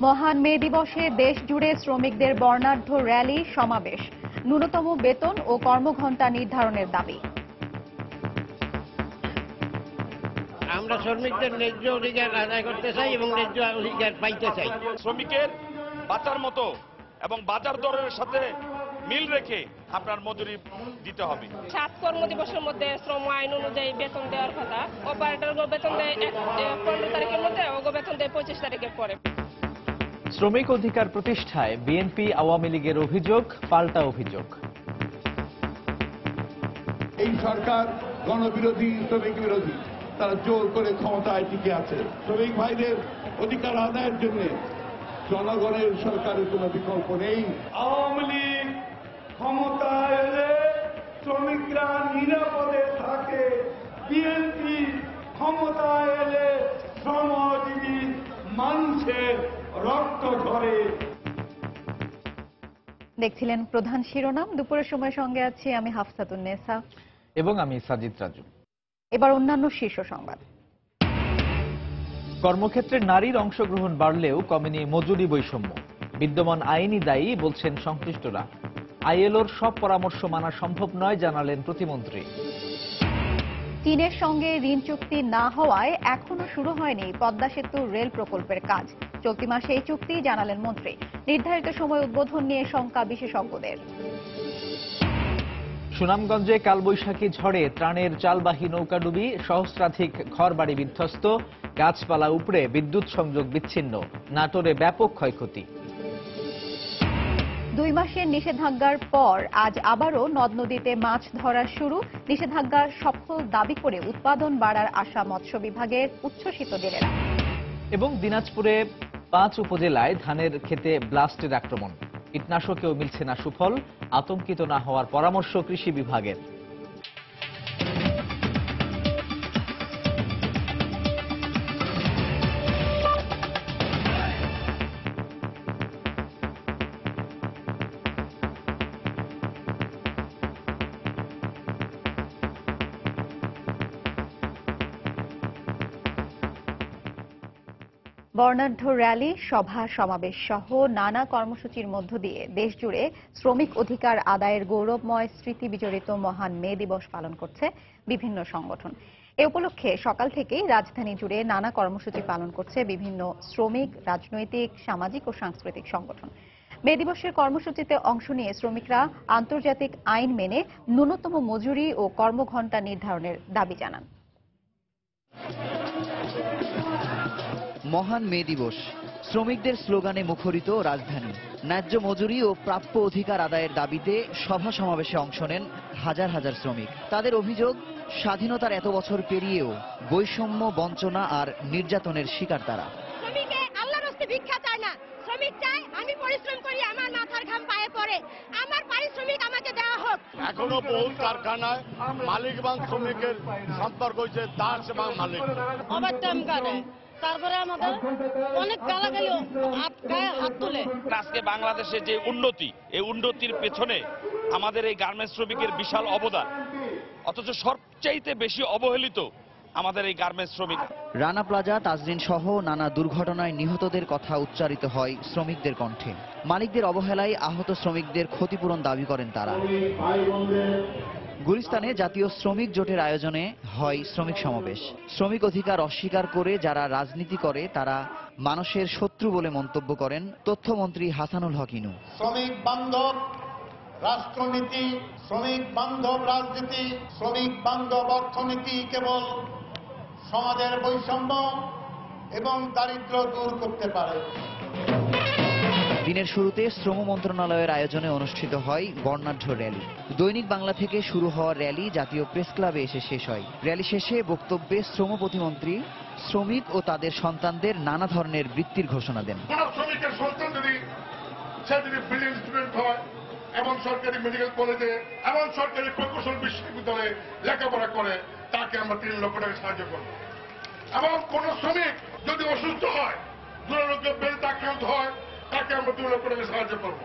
মহান মে দিবসে দেশ জুড়ে শ্রমিকদের বর্ণাঢ্য র্যালি সমাবেশ, ন্যূনতম বেতন ও কর্মঘণ্টা নির্ধারণের দাবি। আমরা শ্রমিকদের ন্যায্য অধিকার আদায় করতে চাই এবং ন্যায্য অধিকার পাইতে চাই। শ্রমিকের বাঁচার মতো এবং বাজার দরের সাথে মিল রেখে আপনার মজুরি দিতে হবে। 7 কর্মদিবসের মধ্যে শ্রম আইন অনুযায়ী বেতন দেওয়ার কথা। অপারেটর বেতন দেয় 15 তারিখের মধ্যে, ও বেতন দেয় 25 তারিখের পরে। শ্রমিক অধিকার প্রতিষ্ঠায় বিএনপি আওয়ামী লীগের অভিযোগ পাল্টা অভিযোগ। এই সরকার গণবিরোধী, শ্রমিক বিরোধী, তারা জোর করে ক্ষমতায় টিকে আছে। শ্রমিক ভাইদের অধিকার আদায়ের জন্য জনগণের সরকারের কোনো বিকল্প নেই। আওয়ামী লীগ ক্ষমতায় এলে শ্রমিকরা নিরাপদে থাকে, বিএনপি ক্ষমতায় এলে শ্রমজীবী মানুষের রক্ত ঝরে। দেখছিলেন প্রধান শিরোনাম। দুপুরের সময় সঙ্গে আছি আমি হাফসাতুন্নেসা এবং আমি সাজিদ রাজু। এবার অন্যান্য শীর্ষ সংবাদ। কর্মক্ষেত্রে নারীর অংশগ্রহণ বাড়লেও কমেনি মজুরি বৈষম্য। বিদ্যমান আইনই দায়ী বলছেন সংশ্লিষ্টরা। আইএলওর সব পরামর্শ মানা সম্ভব নয় জানালেন প্রতিমন্ত্রী। চীনের সঙ্গে ঋণ চুক্তি না হওয়ায় এখনো শুরু হয়নি পদ্মা সেতু রেল প্রকল্পের কাজ। চলতি মাসে এই চুক্তি জানালেন মন্ত্রী। নির্ধারিত সময় উদ্বোধন নিয়ে শঙ্কা বিশেষজ্ঞদের। সুনামগঞ্জে কালবৈশাখী ঝড়ে ত্রাণের চালবাহী নৌকাডুবি, সহস্রাধিক ঘরবাড়ি বিধ্বস্ত, গাছপালা উপড়ে বিদ্যুৎ সংযোগ বিচ্ছিন্ন। নাটোরে ব্যাপক ক্ষয়ক্ষতি। 2 মাসের নিষেধাজ্ঞার পর আজ আবারও নদ নদীতে মাছ ধরা শুরু। নিষেধাজ্ঞার সফল দাবি করে উৎপাদন বাড়ার আশা মৎস্য বিভাগের, উচ্ছ্বসিত জেলেরা। এবং দিনাজপুরে 5 উপজেলায় ধানের ক্ষেতে ব্লাস্টের আক্রমণ। কীটনাশকেও মিলছে না সুফল। আতঙ্কিত না হওয়ার পরামর্শ কৃষি বিভাগের। বর্ণাঢ্য র্যালি, সভা সমাবেশ সহ নানা কর্মসূচির মধ্য দিয়ে দেশজুড়ে শ্রমিক অধিকার আদায়ের গৌরবময় স্মৃতি বিজড়িত মহান মে দিবস পালন করছে বিভিন্ন সংগঠন। এ উপলক্ষে সকাল থেকেই রাজধানী জুড়ে নানা কর্মসূচি পালন করছে বিভিন্ন শ্রমিক, রাজনৈতিক, সামাজিক ও সাংস্কৃতিক সংগঠন। মে দিবসের কর্মসূচিতে অংশ নিয়ে শ্রমিকরা আন্তর্জাতিক আইন মেনে ন্যূনতম মজুরি ও কর্মঘণ্টা নির্ধারণের দাবি জানান। মহান মে দিবস, শ্রমিকদের স্লোগানে মুখরিত রাজধানী। ন্যায্য মজুরি ও প্রাপ্য অধিকার আদায়ের দাবিতে সভা সমাবেশে অংশ নেন হাজার হাজার শ্রমিক। তাদের অভিযোগ, স্বাধীনতার এত বছর পেরিয়েও বৈষম্য, বঞ্চনা আর নির্যাতনের শিকার তারা। শ্রমিকে আল্লাহর রাস্তায় ভিক্ষা চায় না, শ্রমিক চায় আমি পরিশ্রম করি, আমার মাথার ঘাম পায়ে পড়ে, আমার পারিশ্রমিক আমাকে দেওয়া হোক। এখনো বহু কারখানায় মালিক এবং শ্রমিকের সম্পর্ক হয়েছে দাস এবং মালিক। ওভারটাইম করে, তারপরে আমাদের অনেক গালাগালি, গায়ে হাত তুলে। আজকে বাংলাদেশে যে উন্নতি, এই উন্নতির পেছনে আমাদের এই গার্মেন্টস শ্রমিকের বিশাল অবদান, অথচ সবচাইতে বেশি অবহেলিত আমাদের এই গার্মেন্টস শ্রমিক। রানা প্লাজা, তাজরিন সহ নানা দুর্ঘটনায় নিহতদের কথা উচ্চারিত হয় শ্রমিকদের কণ্ঠে। মালিকদের অবহেলায় আহত শ্রমিকদের ক্ষতিপূরণ দাবি করেন তারা। গুলিস্তানে জাতীয় শ্রমিক জোটের আয়োজনে হয় শ্রমিক সমাবেশ। শ্রমিক অধিকার অস্বীকার করে যারা রাজনীতি করে তারা মানুষের শত্রু বলে মন্তব্য করেন তথ্যমন্ত্রী হাসানুল হক ইনু। শ্রমিক বান্ধব রাষ্ট্রনীতি, শ্রমিক বান্ধব রাজনীতি, শ্রমিক বান্ধব অর্থনীতি কেবল সমাজের বৈষম্য এবং দারিদ্র্য দূর করতে পারে। দিনের শুরুতে শ্রম মন্ত্রণালয়ের আয়োজনে অনুষ্ঠিত হয় বর্ণাঢ্য র্যালি। দৈনিক বাংলা থেকে শুরু হওয়া র্যালি জাতীয় প্রেস ক্লাবে এসে শেষ হয়। র্যালি শেষে বক্তব্যে শ্রম প্রতিমন্ত্রী শ্রমিক ও তাদের সন্তানদের নানা ধরনের বৃত্তির ঘোষণা দেন। শ্রমিকের সন্তান যদি ব্রিলিয়ান্ট স্টুডেন্ট হয়, এমন সরকারি মেডিকেল কলেজে, এমন সরকারি প্রকৌশল বিশ্ববিদ্যালয়ে লেখাপড়া করে, তাকে আমরা 3 লক্ষ টাকা সাহায্য করব। এবং কোন শ্রমিক যদি অসুস্থ হয়, দুরারোগ্য বেড়ে আক্রান্ত হয়, তাকে আমরা 2 লক্ষ টাকা সাহায্য করব।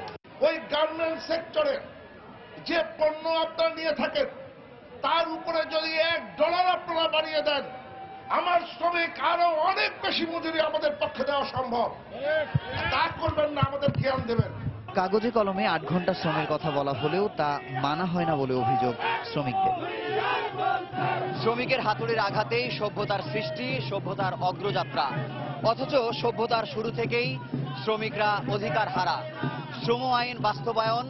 ওই গার্মেন্ট সেক্টরে যে পণ্য আপনারা নিয়ে থাকেন, তার উপরে যদি $1 আপনারা বাড়িয়ে দেন, আমার শ্রমিক আরো অনেক বেশি মজুরি আমাদের পক্ষে দেওয়া সম্ভব। তা করবেন না, আমাদের জ্ঞান দেবেন। কাগজে কলমে 8 ঘন্টা শ্রমের কথা বলা হলেও তা মানা হয় না বলে অভিযোগ শ্রমিকদের। শ্রমিকের হাতুড়ির আঘাতেই সভ্যতার সৃষ্টি, সভ্যতার অগ্রযাত্রা। অথচ সভ্যতার শুরু থেকেই শ্রমিকরা অধিকার হারা। শ্রম আইন বাস্তবায়ন,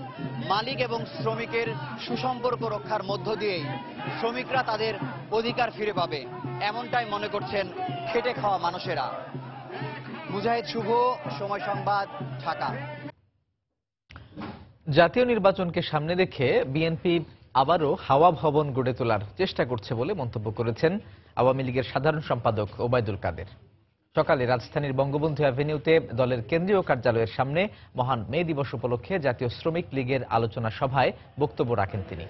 মালিক এবং শ্রমিকের সুসম্পর্ক রক্ষার মধ্য দিয়েই শ্রমিকরা তাদের অধিকার ফিরে পাবে, এমনটাই মনে করছেন খেটে খাওয়া মানুষেরা। মুজাহিদ শুভ, সময় সংবাদ, ঢাকা। জাতীয় নির্বাচনকে সামনে রেখে বিএনপি আবারও হাওয়া ভবন গড়ে তোলার চেষ্টা করছে বলে মন্তব্য করেছেন আওয়ামী লীগের সাধারণ সম্পাদক ওবায়দুল কাদের। সকালে রাজধানীর বঙ্গবন্ধু অ্যাভিনিউতে দলের কেন্দ্রীয় কার্যালয়ের সামনে মহান মে দিবস উপলক্ষে জাতীয় শ্রমিক লীগের আলোচনা সভায় বক্তব্য রাখেন তিনি।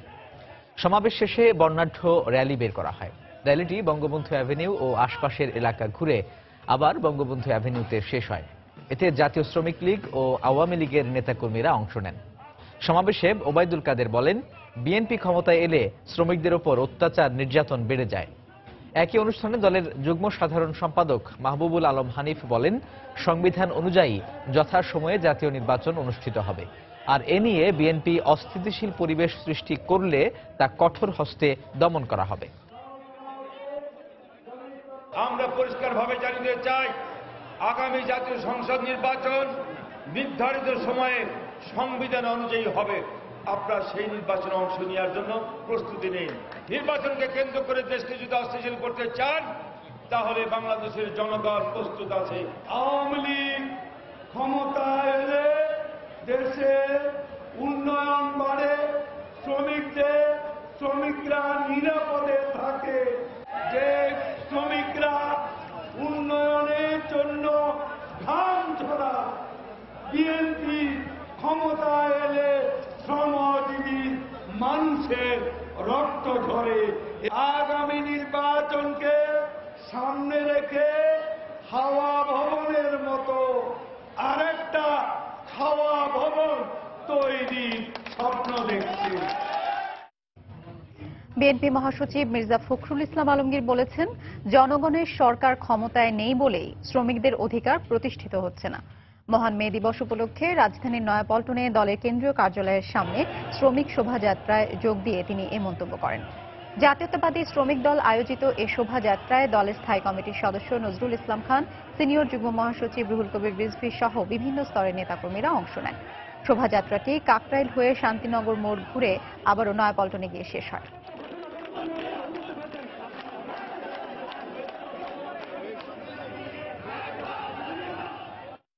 সমাবেশ শেষে বর্ণাঢ্য র্যালি বের করা হয়। র্যালিটি বঙ্গবন্ধু অ্যাভিনিউ ও আশপাশের এলাকা ঘুরে আবার বঙ্গবন্ধু অ্যাভিনিউতে শেষ হয়। এতে জাতীয় শ্রমিক লীগ ও আওয়ামী লীগের নেতাকর্মীরা অংশ নেন। সমাবেশে ওবায়দুল কাদের বলেন, বিএনপি ক্ষমতায় এলে শ্রমিকদের ওপর অত্যাচার নির্যাতন বেড়ে যায়। একই অনুষ্ঠানে দলের যুগ্ম সাধারণ সম্পাদক মাহবুবুল আলম হানিফ বলেন, সংবিধান অনুযায়ী যথাসময়ে জাতীয় নির্বাচন অনুষ্ঠিত হবে, আর এ নিয়ে বিএনপি অস্থিতিশীল পরিবেশ সৃষ্টি করলে তা কঠোর হস্তে দমন করা হবে। আমরা পরিষ্কারভাবে জানিয়ে চাই, আগামী জাতীয় সংসদ নির্বাচন নির্ধারিত সময়ে সংবিধান অনুযায়ী হবে। আপনারা সেই নির্বাচনে অংশ নেওয়ার জন্য প্রস্তুতি নিন। নির্বাচনকে কেন্দ্র করে দেশকে যদি অস্থিতিশীল করতে চান, তাহলে বাংলাদেশের জনগণ প্রস্তুত আছে। আওয়ামী লীগ ক্ষমতায় এলে দেশের উন্নয়ন বাড়ে, শ্রমিকরা নিরাপদে থাকে। যে শ্রমিকরা উন্নয়নের জন্য ঘাম ঝরা, বিএনপি ক্ষমতায় এলে শ্রমজীবী মানুষের রক্ত ঝরে। আগামী নির্বাচনকে সামনে রেখে হাওয়া ভবনের মতো আরেকটা হাওয়া ভবন তৈরি স্বপ্ন দেখছে। বিএনপি মহাসচিব মির্জা ফখরুল ইসলাম আলমগীর বলেছেন, জনগণের সরকার ক্ষমতায় নেই বলেই শ্রমিকদের অধিকার প্রতিষ্ঠিত হচ্ছে না। মহান মে দিবস উপলক্ষে রাজধানীর নয়াপল্টনে দলের কেন্দ্রীয় কার্যালয়ের সামনে শ্রমিক শোভাযাত্রায় যোগ দিয়ে তিনি এ মন্তব্য করেন। জাতীয়তাবাদী শ্রমিক দল আয়োজিত এ শোভাযাত্রায় দলের স্থায়ী কমিটির সদস্য নজরুল ইসলাম খান, সিনিয়র যুগ্ম মহাসচিব রুহুল কবির রিজভী সহ বিভিন্ন স্তরের নেতাকর্মীরা অংশ নেন। শোভাযাত্রাটি কাকরাইল হয়ে শান্তিনগর মোড় ঘুরে আবারও নয়াপল্টনে গিয়ে শেষ হয়।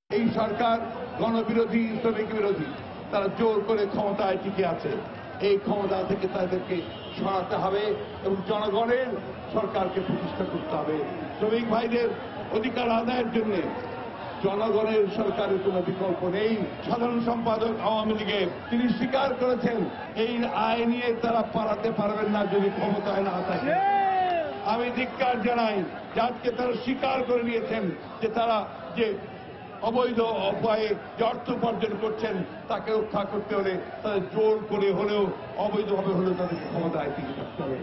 এই সরকার গণবিরোধী, শ্রমিক বিরোধী, তারা জোর করে ক্ষমতায় টিকে আছে। এই ক্ষমতা থেকে তাদেরকে সরাতে হবে এবং জনগণের সরকারকে প্রতিষ্ঠা করতে হবে। শ্রমিক ভাইদের অধিকার আদায়ের জন্য জনগণের সরকারের কোনো বিকল্প নেই। সাধারণ সম্পাদক আওয়ামী লীগের তিনি স্বীকার করেছেন, এই আয় নিয়ে তারা পালাতে পারবেন না যদি ক্ষমতায় না থাকে। আমি ধিক্কার জানাই যে আজকে তারা স্বীকার করে নিয়েছেন যে তারা যে অবৈধ উপায়ে যে অর্থ উপার্জন করছেন তাকে রক্ষা করতে হলে তাদের জোর করে হলেও, অবৈধভাবে হলেও তাদেরকে ক্ষমতায় টিকে থাকতে হবে।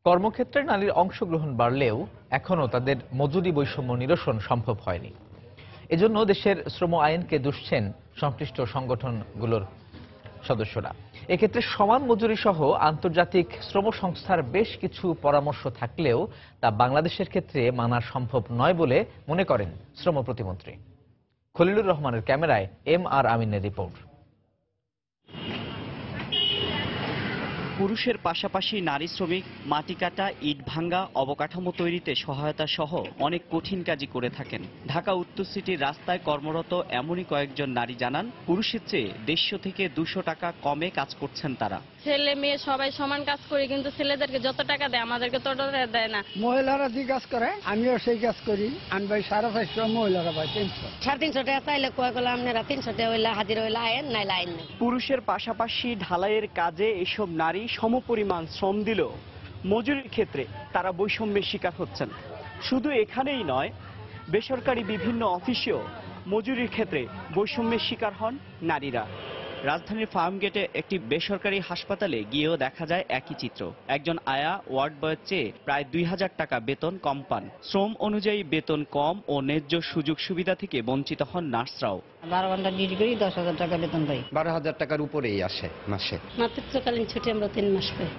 কর্মক্ষেত্রে নারীর অংশগ্রহণ বাড়লেও এখনও তাদের মজুরি বৈষম্য নিরসন সম্ভব হয়নি। এজন্য দেশের শ্রম আইনকে দুষছেন সংশ্লিষ্ট সংগঠনগুলোর সদস্যরা। এক্ষেত্রে সমান মজুরি সহ আন্তর্জাতিক শ্রম সংস্থার বেশ কিছু পরামর্শ থাকলেও তা বাংলাদেশের ক্ষেত্রে মানা সম্ভব নয় বলে মনে করেন শ্রম প্রতিমন্ত্রী। খলিলুর রহমানের ক্যামেরায় এম আর আমিনের রিপোর্ট। পুরুষের পাশাপাশি নারী শ্রমিক মাটি কাটা, ইট ভাঙ্গা, অবকাঠামো তৈরিতে সহায়তা সহ অনেক কঠিন কাজই করে থাকেন। ঢাকা উত্তর সিটির রাস্তায় কর্মরত এমনই কয়েকজন নারী জানান, পুরুষের চেয়ে 150 থেকে 200 টাকা কমে কাজ করছেন তারা। ছেলে মেয়ে সবাই সমান কাজ করি, কিন্তু ছেলেদেরকে যত টাকা দেয় আমাদেরকে তত দেয় না। মহিলারা যে কাজ করে আমিও সেই কাজ করি। আমি ভাই 450, মহিলারা ভাই 300। 350 টাকা চাইলে কয় গেলে আপনারা 300 টাকা হইলে হাজির হইলে আইন নাই লাইন নেই। পুরুষের পাশাপাশি ঢালাইয়ের কাজে এসব নারী সমপরিমাণ শ্রম দিলেও মজুরির ক্ষেত্রে তারা বৈষম্যের শিকার হচ্ছেন। শুধু এখানেই নয়, বেসরকারি বিভিন্ন অফিসেও মজুরির ক্ষেত্রে বৈষম্যের শিকার হন নারীরা। রাজধানীর ফার্মগেটে একটি বেসরকারি হাসপাতালে গিয়েও দেখা যায় একই চিত্র। একজন আয়া ওয়ার্ড বয়ের চেয়ে প্রায় 2000 টাকা বেতন কম পান। শ্রম অনুযায়ী বেতন কম ও ন্যায্য সুযোগ সুবিধা থেকে বঞ্চিত হন নার্সরাও। 12 ঘন্টা ডিউটি করি, 10,000 টাকা বেতন পাই। 12,000 টাকার উপরেই আসে মাসে। মাতৃত্বকালীন ছুটি আমরা 3 মাস পাই।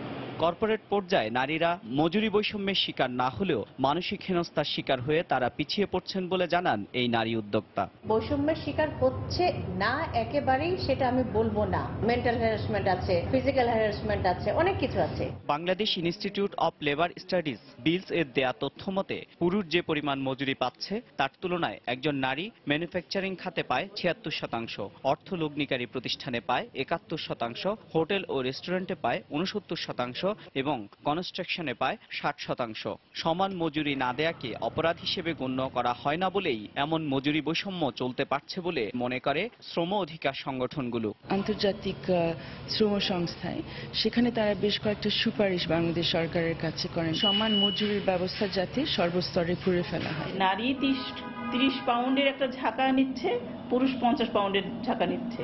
কর্পোরেট পর্যায়ে নারীরা মজুরি বৈষম্যের শিকার না হলেও মানসিক হেনস্থার শিকার হয়ে তারা পিছিয়ে পড়ছেন বলে জানান এই নারী উদ্যোক্তা। বৈষম্যের শিকার হচ্ছে না একেবারেই সেটা আমি বলবো না। মেন্টাল হ্যারাসমেন্ট আছে, ফিজিক্যাল হ্যারাসমেন্ট আছে, অনেক কিছু আছে। Bangladesh institute of labour studies BILS এর দেয়া তথ্য মতে পুরুষ যে পরিমাণ মজুরি পাচ্ছে তার তুলনায় একজন নারী ম্যানুফ্যাকচারিং খাতে পায় 76%, অর্থ লগ্নিকারী প্রতিষ্ঠানে পায় 71%, হোটেল ও রেস্টুরেন্টে পায় 69% এবং কনস্ট্রাকশনে পায় 60%। সমান মজুরি না দেয়াকে অপরাধ হিসেবে গণ্য করা হয় না বলেই এমন মজুরি বৈষম্য চলতে পারছে বলে মনে করে শ্রম অধিকার সংগঠনগুলো। আন্তর্জাতিক শ্রম সংস্থায় সেখানে তারা বেশ কয়েকটা সুপারিশ বাংলাদেশ সরকারের কাছে করেন, সমান মজুরির ব্যবস্থা যাতে সর্বস্তরে করে ফেলা হয়। নারী 30 পাউন্ডের একটা ঝাঁকা নিচ্ছে, পুরুষ 50 পাউন্ডের ঝাঁকা নিচ্ছে,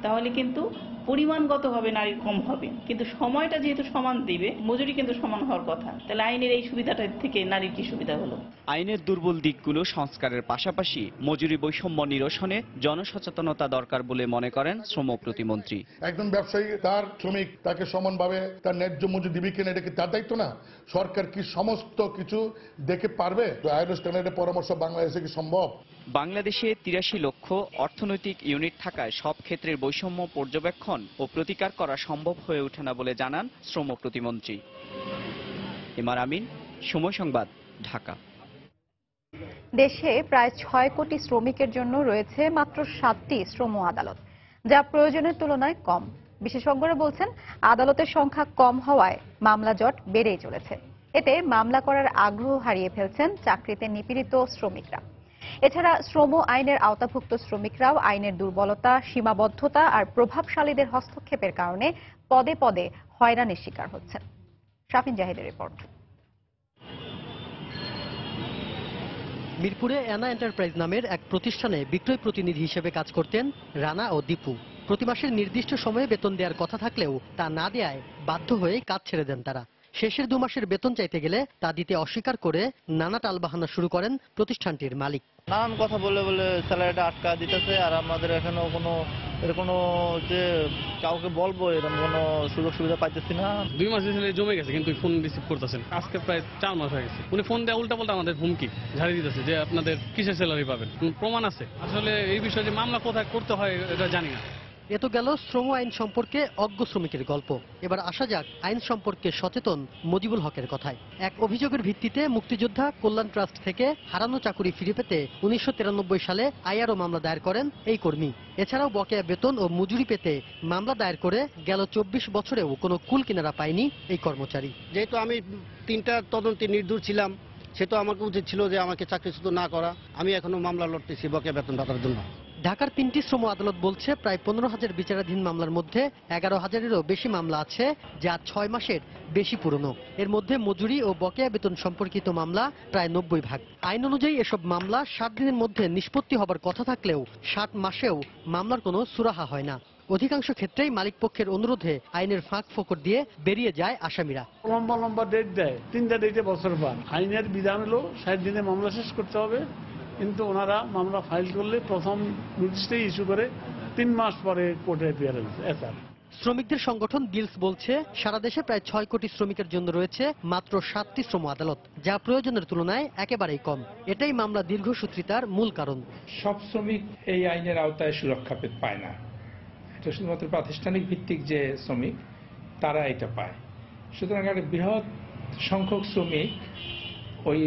তাহলে কিন্তু পরিমাণগতভাবে নারীর কম হবে, কিন্তু সময়টা যেহেতু সমান দিবে, মজুরি কিন্তু সমান হওয়ার কথা। তাহলে আইনের এই সুবিধাটা থেকে নারীর কি সুবিধা হলো? আইনের দুর্বল দিকগুলো সংস্কারের পাশাপাশি মজুরি বৈষম্য নিরসনে জনসচেতনতা দরকার বলে মনে করেন শ্রম প্রতিমন্ত্রী। একজন ব্যবসায়ী তার শ্রমিক তাকে সমানভাবে তার ন্যায্য মজুরি দিবে কিনা, এটা কি তার দায়িত্ব না? সরকার কি সমস্ত কিছু দেখে পারবে? আইএলও স্ট্যান্ডার্ডের পরামর্শ বাংলাদেশে কি সম্ভব? বাংলাদেশে 83 লক্ষ অর্থনৈতিক ইউনিট থাকায় সব ক্ষেত্রের বৈষম্য পর্যবেক্ষণ ও প্রতিকার করা সম্ভব হয়ে ওঠে না বলে জানান শ্রম প্রতিমন্ত্রী। ইমার আমিন, সময় সংবাদ, ঢাকা। দেশে প্রায় 6 কোটি শ্রমিকের জন্য রয়েছে মাত্র 7টি শ্রম আদালত, যা প্রয়োজনের তুলনায় কম। বিশেষজ্ঞরা বলছেন, আদালতের সংখ্যা কম হওয়ায় মামলা জট বেড়েই চলেছে। এতে মামলা করার আগ্রহ হারিয়ে ফেলছেন চাকরিতে নিপীড়িত শ্রমিকরা। এছাড়া শ্রম আইনের আওতাভুক্ত শ্রমিকরাও আইনের দুর্বলতা, সীমাবদ্ধতা আর প্রভাবশালীদের হস্তক্ষেপের কারণে পদে পদে হয়রানির শিকার হচ্ছেন। শাফিন জাহিদের রিপোর্ট। মিরপুরে অ্যানা এন্টারপ্রাইজ নামের এক প্রতিষ্ঠানে বিক্রয় প্রতিনিধি হিসেবে কাজ করতেন রানা ও দীপু। প্রতি মাসের নির্দিষ্ট সময়ে বেতন দেওয়ার কথা থাকলেও তা না দেয়ায় বাধ্য হয়ে কাজ ছেড়ে দেন তারা। শেষের 2 মাসের বেতন চাইতে গেলে তা দিতে অস্বীকার করে নানা টালবাহানা শুরু করেন প্রতিষ্ঠানটির মালিক। নানান কথা বলে স্যালারিটা আটকা দিতেছে, আর আমাদের এখানেও কোনো যে কাউকে বলবো এরকম কোনো সুযোগ সুবিধা পাইতেছি না। 2 মাস জমে গেছে, কিন্তু ফোন রিসিভ করতেছেন। আজকে প্রায় 4 মাস হয়ে গেছে। উনি ফোন দেওয়া উল্টা পাল্টা আমাদের হুমকি ঝাড়ি দিতেছে যে আপনাদের কিসের স্যালারি পাবেন, প্রমাণ আছে। আসলে এই বিষয়ে যে মামলা কোথায় করতে হয় এটা জানি না। এ তো গেল শ্রম আইন সম্পর্কে অজ্ঞ শ্রমিকের গল্প। এবার আসা যাক আইন সম্পর্কে সচেতন মজিবুল হকের কথায়। এক অভিযোগের ভিত্তিতে মুক্তিযোদ্ধা কল্যাণ ট্রাস্ট থেকে হারানো চাকুরি ফিরে পেতে 1993 সালে আইআরও মামলা দায়ের করেন এই কর্মী। এছাড়াও বকেয়া বেতন ও মজুরি পেতে মামলা দায়ের করে গেল 24 বছরেও কোনো কুল কিনারা পায়নি এই কর্মচারী। যেহেতু আমি 3টা তদন্তে নির্দোষ ছিলাম, সে তো আমাকে উচিত ছিল যে আমাকে চাকরিচ্যুত না করা। আমি এখনো মামলা লড়তেছি বকেয়া বেতন ভাতার জন্য। ঢাকার 3টি শ্রম আদালত বলছে প্রায় 15,000 বিচারাধীন মামলার মধ্যে 11,000-এরও বেশি মামলা আছে যা 6 মাসের বেশি পুরনো। এর মধ্যে মজুরি ও বকেয়া বেতন সম্পর্কিত মামলা প্রায় 90%। আইন অনুযায়ী এসব মামলা 60 দিনের মধ্যে নিষ্পত্তি হবার কথা থাকলেও 60 মাসেও মামলার কোনো সুরাহা হয় না। অধিকাংশ ক্ষেত্রেই মালিক পক্ষের অনুরোধে আইনের ফাঁক ফোকর দিয়ে বেরিয়ে যায় আসামিরা। লম্বা লম্বা ডেট দেয়, 3টা ডেটে বছর পান। আইনের বিধান হলো 60 দিনে মামলা শেষ করতে হবে, কিন্তু ওনারা মামলা ফাইল করলে প্রথম নোটিশটাই ইস্যু করে 3 মাস পরে কোর্টে অ্যাপিয়ারেন্স। শ্রমিকদের সংগঠন বিলস বলছে সারা দেশে প্রায় 6 কোটি শ্রমিকের জন্য রয়েছে মাত্র 7টি শ্রম আদালত, যা প্রয়োজনের তুলনায় একেবারেই কম। এটাই মামলা দীর্ঘসূত্রিতার মূল কারণ। সব শ্রমিক এই আইনের আওতায় সুরক্ষা পায় না। এটা শুধুমাত্র প্রাতিষ্ঠানিক ভিত্তিক যে শ্রমিক তারা এটা পায়। সুতরাং একটা বৃহৎ সংখ্যক শ্রমিক ওই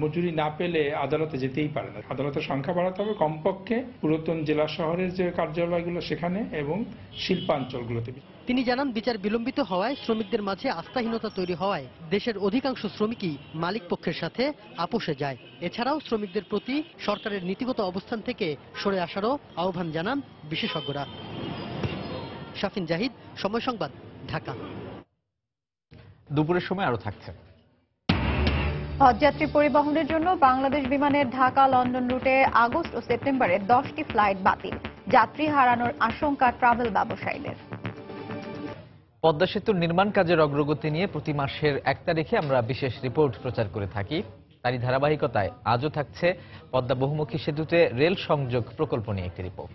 মজুরি না পেলে আদালতে যেতেই পারে না। আদালতের সংখ্যা বাড়াতে হবে কমপক্ষে পুরাতন জেলা শহরের যে কার্যালয়গুলো সেখানে এবং শিল্পাঞ্চলগুলোতে। তিনি জানান, বিচার বিলম্বিত হওয়ায় শ্রমিকদের মাঝে আস্থাহীনতা তৈরি হওয়ায় দেশের অধিকাংশ শ্রমিকই মালিক পক্ষের সাথে আপোষে যায়। এছাড়াও শ্রমিকদের প্রতি সরকারের নীতিগত অবস্থান থেকে সরে আসারও আহ্বান জানান বিশেষজ্ঞরা। শাফিন জাহিদ, সময় সংবাদ, ঢাকা। দুপুরের সময় আরো থাকছে। হজযাত্রী পরিবহনের জন্য বাংলাদেশ বিমানের ঢাকা লন্ডন রুটে আগস্ট ও সেপ্টেম্বরে 10টি ফ্লাইট বাতিল। যাত্রী হারানোর আশঙ্কা ট্রাভেল ব্যবসায়ীদের। পদ্মা সেতুর নির্মাণ কাজের অগ্রগতি নিয়ে প্রতি মাসের 1 তারিখে আমরা বিশেষ রিপোর্ট প্রচার করে থাকি। তারই ধারাবাহিকতায় আজও থাকছে পদ্মা বহুমুখী সেতুতে রেল সংযোগ প্রকল্প নিয়ে একটি রিপোর্ট।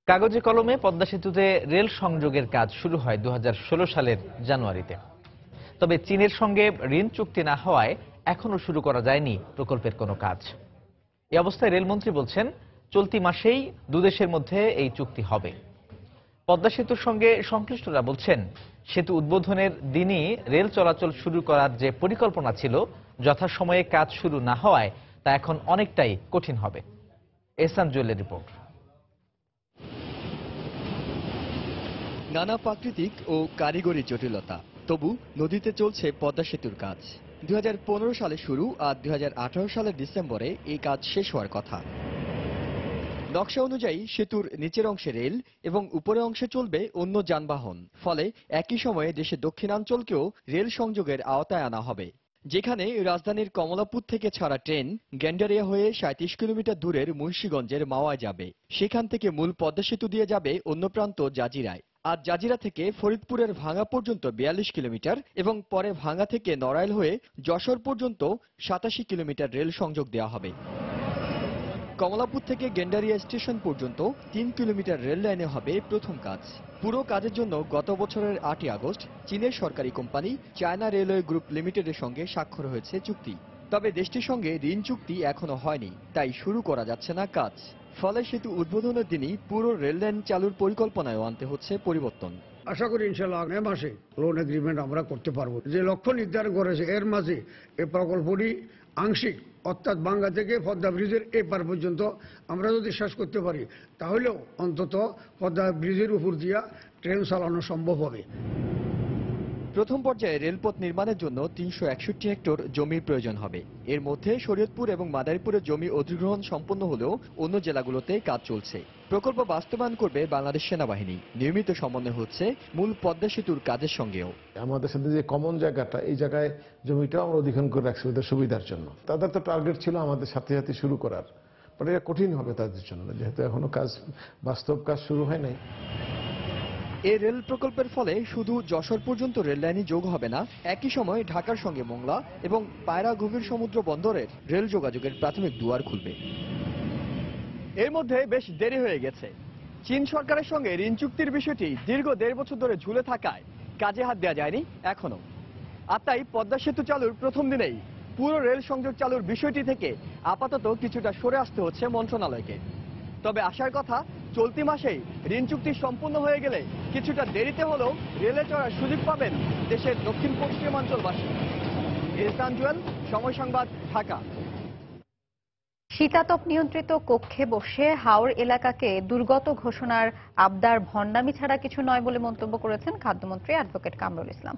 কাগজে কলমে পদ্মা সেতুতে রেল সংযোগের কাজ শুরু হয় 2016 সালের জানুয়ারিতে। তবে চীনের সঙ্গে ঋণ চুক্তি না হওয়ায় এখনো শুরু করা যায়নি প্রকল্পের কোনো কাজ। এই অবস্থায় রেলমন্ত্রী বলছেন চলতি মাসেই দুদেশের মধ্যে এই চুক্তি হবে। পদ্মা সেতুর সঙ্গে সংশ্লিষ্টরা বলছেন সেতু উদ্বোধনের দিনই রেল চলাচল শুরু করার যে পরিকল্পনা ছিল যথাসময়ে কাজ শুরু না হওয়ায় তা এখন অনেকটাই কঠিন হবে। এহসান জুয়েলের রিপোর্ট। নানা প্রাকৃতিক ও কারিগরি জটিলতা, তবু নদীতে চলছে পদ্মা সেতুর কাজ। 2015 সালে শুরু আর 2018 সালের ডিসেম্বরে এই কাজ শেষ হওয়ার কথা। নকশা অনুযায়ী সেতুর নিচের অংশে রেল এবং উপরের অংশে চলবে অন্য যানবাহন, ফলে একই সময়ে দেশের দক্ষিণাঞ্চলকেও রেল সংযোগের আওতায় আনা হবে। যেখানে রাজধানীর কমলাপুর থেকে ছাড়া ট্রেন গ্যান্ডারিয়া হয়ে 37 কিলোমিটার দূরের মুন্সিগঞ্জের মাওয়ায় যাবে, সেখান থেকে মূল পদ্মা সেতু দিয়ে যাবে অন্য প্রান্ত জাজিরায়। আর জাজিরা থেকে ফরিদপুরের ভাঙ্গা পর্যন্ত 42 কিলোমিটার এবং পরে ভাঙ্গা থেকে নড়াইল হয়ে যশোর পর্যন্ত 87 কিলোমিটার রেল সংযোগ দেওয়া হবে। কমলাপুর থেকে গেন্ডারিয়া স্টেশন পর্যন্ত 3 কিলোমিটার রেল লাইনে হবে প্রথম কাজ। পুরো কাজের জন্য গত বছরের 8 আগস্ট চীনের সরকারি কোম্পানি চায়না রেলওয়ে গ্রুপ লিমিটেডের সঙ্গে স্বাক্ষর হয়েছে চুক্তি। তবে দেশটির সঙ্গে ঋণ চুক্তি এখনো হয়নি, তাই শুরু করা যাচ্ছে না কাজ। ফলে সেতু উদ্বোধনের দিনই পুরো রেল লাইন চালুর পরিকল্পনায় আনতে হচ্ছে পরিবর্তন। আশা করি ইনশাআল্লাহ আগামী মাসে লোন এগ্রিমেন্ট আমরা করতে পারবো। যে লক্ষ্য নির্ধারণ করেছে এর মাঝে এই প্রকল্পটি আংশিক, অর্থাৎ ভাঙ্গা থেকে পদ্মা ব্রিজের এপার পর্যন্ত আমরা যদি শেষ করতে পারি তাহলেও অন্তত পদ্মা ব্রিজের উপর দিয়া ট্রেন চালানো সম্ভব হবে। প্রথম পর্যায়ে রেলপথ নির্মাণের জন্য 361 হেক্টর জমির প্রয়োজন হবে। এর মধ্যে শরীয়তপুর এবং মাদারীপুরের জমি অধিগ্রহণ সম্পন্ন হলেও অন্য জেলাগুলোতে কাজ চলছে। প্রকল্প বাস্তবায়ন করবে বাংলাদেশ সেনাবাহিনী। নিয়মিত সমন্বয় হচ্ছে মূল পদ্মা সেতুর কাজের সঙ্গেও। আমাদের সাথে যে কমন জায়গাটা, এই জায়গায় জমিটাও আমরা অধিগ্রহণ করে রাখছি ওদের সুবিধার জন্য। তাদের তো টার্গেট ছিল আমাদের সাথে সাথে শুরু করার, বাট এটা কঠিন হবে তাদের জন্য যেহেতু এখনো বাস্তব কাজ শুরু হয় নাই। এই রেল প্রকল্পের ফলে শুধু যশোর পর্যন্ত রেল লাইনই যোগ হবে না, একই সময় ঢাকার সঙ্গে মোংলা এবং পায়রা গভীর সমুদ্র বন্দরের রেল যোগাযোগের প্রাথমিক দুয়ার খুলবে। এর মধ্যে বেশ দেরি হয়ে গেছে। চীন সরকারের সঙ্গে ঋণ চুক্তির বিষয়টি দীর্ঘ 1.5 বছর ধরে ঝুলে থাকায় কাজে হাত দেওয়া যায়নি এখনো। আর তাই পদ্মা সেতু চালুর প্রথম দিনেই পুরো রেল সংযোগ চালুর বিষয়টি থেকে আপাতত কিছুটা সরে আসতে হচ্ছে মন্ত্রণালয়কে। তবে আশার কথা চলতি মাসেই ঋণ চুক্তি সম্পূর্ণ হয়ে গেলে কিছুটা দেরিতে হলেও রেলে চড়ার সুযোগ পাবেন দেশের দক্ষিণ পশ্চিমাঞ্চলবাসী। এহসান জুয়েল, সময় সংবাদ, ঢাকা। শীতাতপ নিয়ন্ত্রিত কক্ষে বসে হাওর এলাকাকে দুর্গত ঘোষণার আবদার ভণ্ডামি ছাড়া কিছু নয় বলে মন্তব্য করেছেন খাদ্যমন্ত্রী অ্যাডভোকেট কামরুল ইসলাম।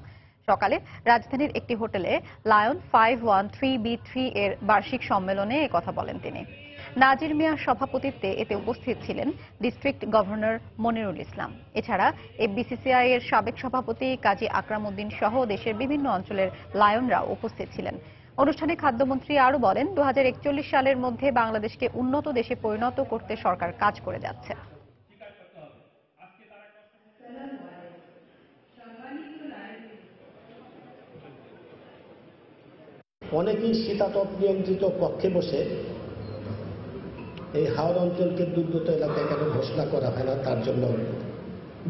সকালে রাজধানীর একটি হোটেলে লায়ন 513B3 এর বার্ষিক সম্মেলনে একথা বলেন তিনি। নাজির মিয়ার সভাপতিত্বে এতে উপস্থিত ছিলেন ডিস্ট্রিক্ট গভর্নর মনিরুল ইসলাম। এছাড়া এফবিসিসিআই এর সাবেক সভাপতি কাজী আকরাম উদ্দিন সহ দেশের বিভিন্ন অঞ্চলের লায়নরাও উপস্থিত ছিলেন। অনুষ্ঠানে খাদ্যমন্ত্রী আরও বলেন 2041 সালের মধ্যে বাংলাদেশকে উন্নত দেশে পরিণত করতে সরকার কাজ করে যাচ্ছে। অনেকেই শীতাতপ নিয়ন্ত্রিত কক্ষে বসে এই হাওর অঞ্চলকে দুর্গত এলাকা কেন ঘোষণা করা হয় না তার জন্য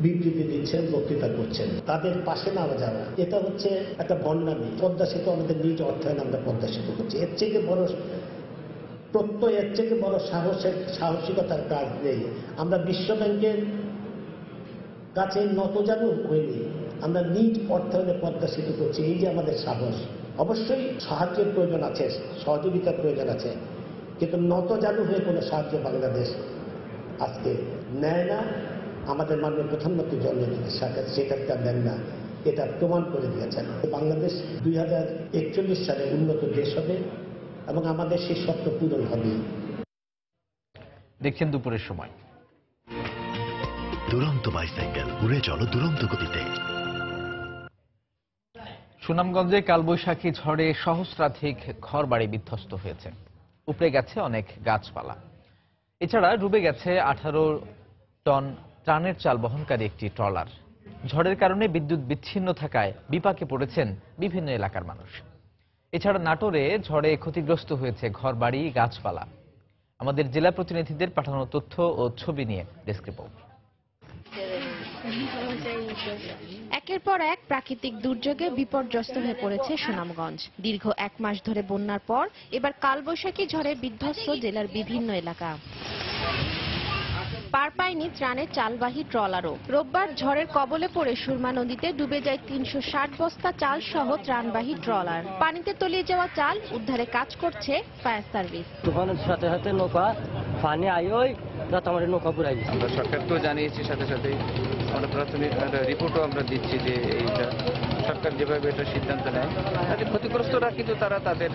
বিবৃতি দিচ্ছেন, বক্তৃতা করছেন। তাদের পাশে না যাওয়া, এটা হচ্ছে একটা ভণ্ডামি। পদ্মা সেতু আমাদের নিজ অর্থায়নে আমরা পদ্মা সেতু করছি। এর থেকে বড় প্রত্যয়, এর থেকে বড় সাহসিকতার কাজ নেই। আমরা বিশ্ব ব্যাংকের কাছে নতজানু হইনি, আমরা নিজ অর্থায়নে পদ্মা সেতু করছি। এই যে আমাদের সাহস। অবশ্যই সাহায্যের প্রয়োজন আছে, সহযোগিতার প্রয়োজন আছে, কিন্তু নতজানু হয়ে কোনো সাহায্য বাংলাদেশ আজকে নেয় না। আমাদের মাননীয় প্রধানমন্ত্রী জননেত্রী শেখ হাসিনা দেন না, এটা প্রমাণ করে দিয়েছেন। বাংলাদেশ 2041 সালে উন্নত দেশ হবে এবং আমাদের সেই স্বপ্ন পূরণ হবে। দেখছেন দুপুরের সময়। দুরন্ত বাইসাইকেল, উড়ে চলো দুরন্ত গতিতে। সুনামগঞ্জে কালবৈশাখী ঝড়ে সহস্রাধিক ঘরবাড়ি বিধ্বস্ত হয়েছে, উপড়ে গেছে অনেক গাছপালা। এছাড়া ডুবে গেছে 18 টন ত্রাণের চাল বহনকারী একটি ট্রলার। ঝড়ের কারণে বিদ্যুৎ বিচ্ছিন্ন থাকায় বিপাকে পড়েছেন বিভিন্ন এলাকার মানুষ। এছাড়া নাটোরে ঝড়ে ক্ষতিগ্রস্ত হয়েছে ঘরবাড়ি, গাছপালা। আমাদের জেলা প্রতিনিধিদের পাঠানো তথ্য ও ছবি নিয়ে ডেস্ক রিপোর্ট। একের পর এক প্রাকৃতিক দুর্যোগে বিপর্যস্ত হয়ে পড়েছে সুনামগঞ্জ। দীর্ঘ 1 মাস ধরে বন্যার পর এবার কালবৈশাখী ঝড়ে বিধ্বস্ত জেলার বিভিন্ন এলাকা। পার পায়নি ত্রাণের চালবাহী ট্রলারও। রোববার ঝড়ের কবলে পড়ে সুরমা নদীতে ডুবে যায় 360 বস্তা চাল সহ ত্রাণবাহী ট্রলার। পানিতে তলিয়ে যাওয়া চাল উদ্ধারে কাজ করছে ফায়ার সার্ভিস। তুফানের সাথে সাথে নৌকা পানি আয়োই যথামারি নৌকা পুরাই দিচ্ছে। আমরা সরকারকেও জানিয়েছি, সাথে সাথে আমরা প্রাথমিক রিপোর্টও আমরা দিচ্ছি যে এইটা সরকার যেভাবে এটা সিদ্ধান্ত নেয় তাদের ক্ষতিগ্রস্তরা কিন্তু তারা তাদের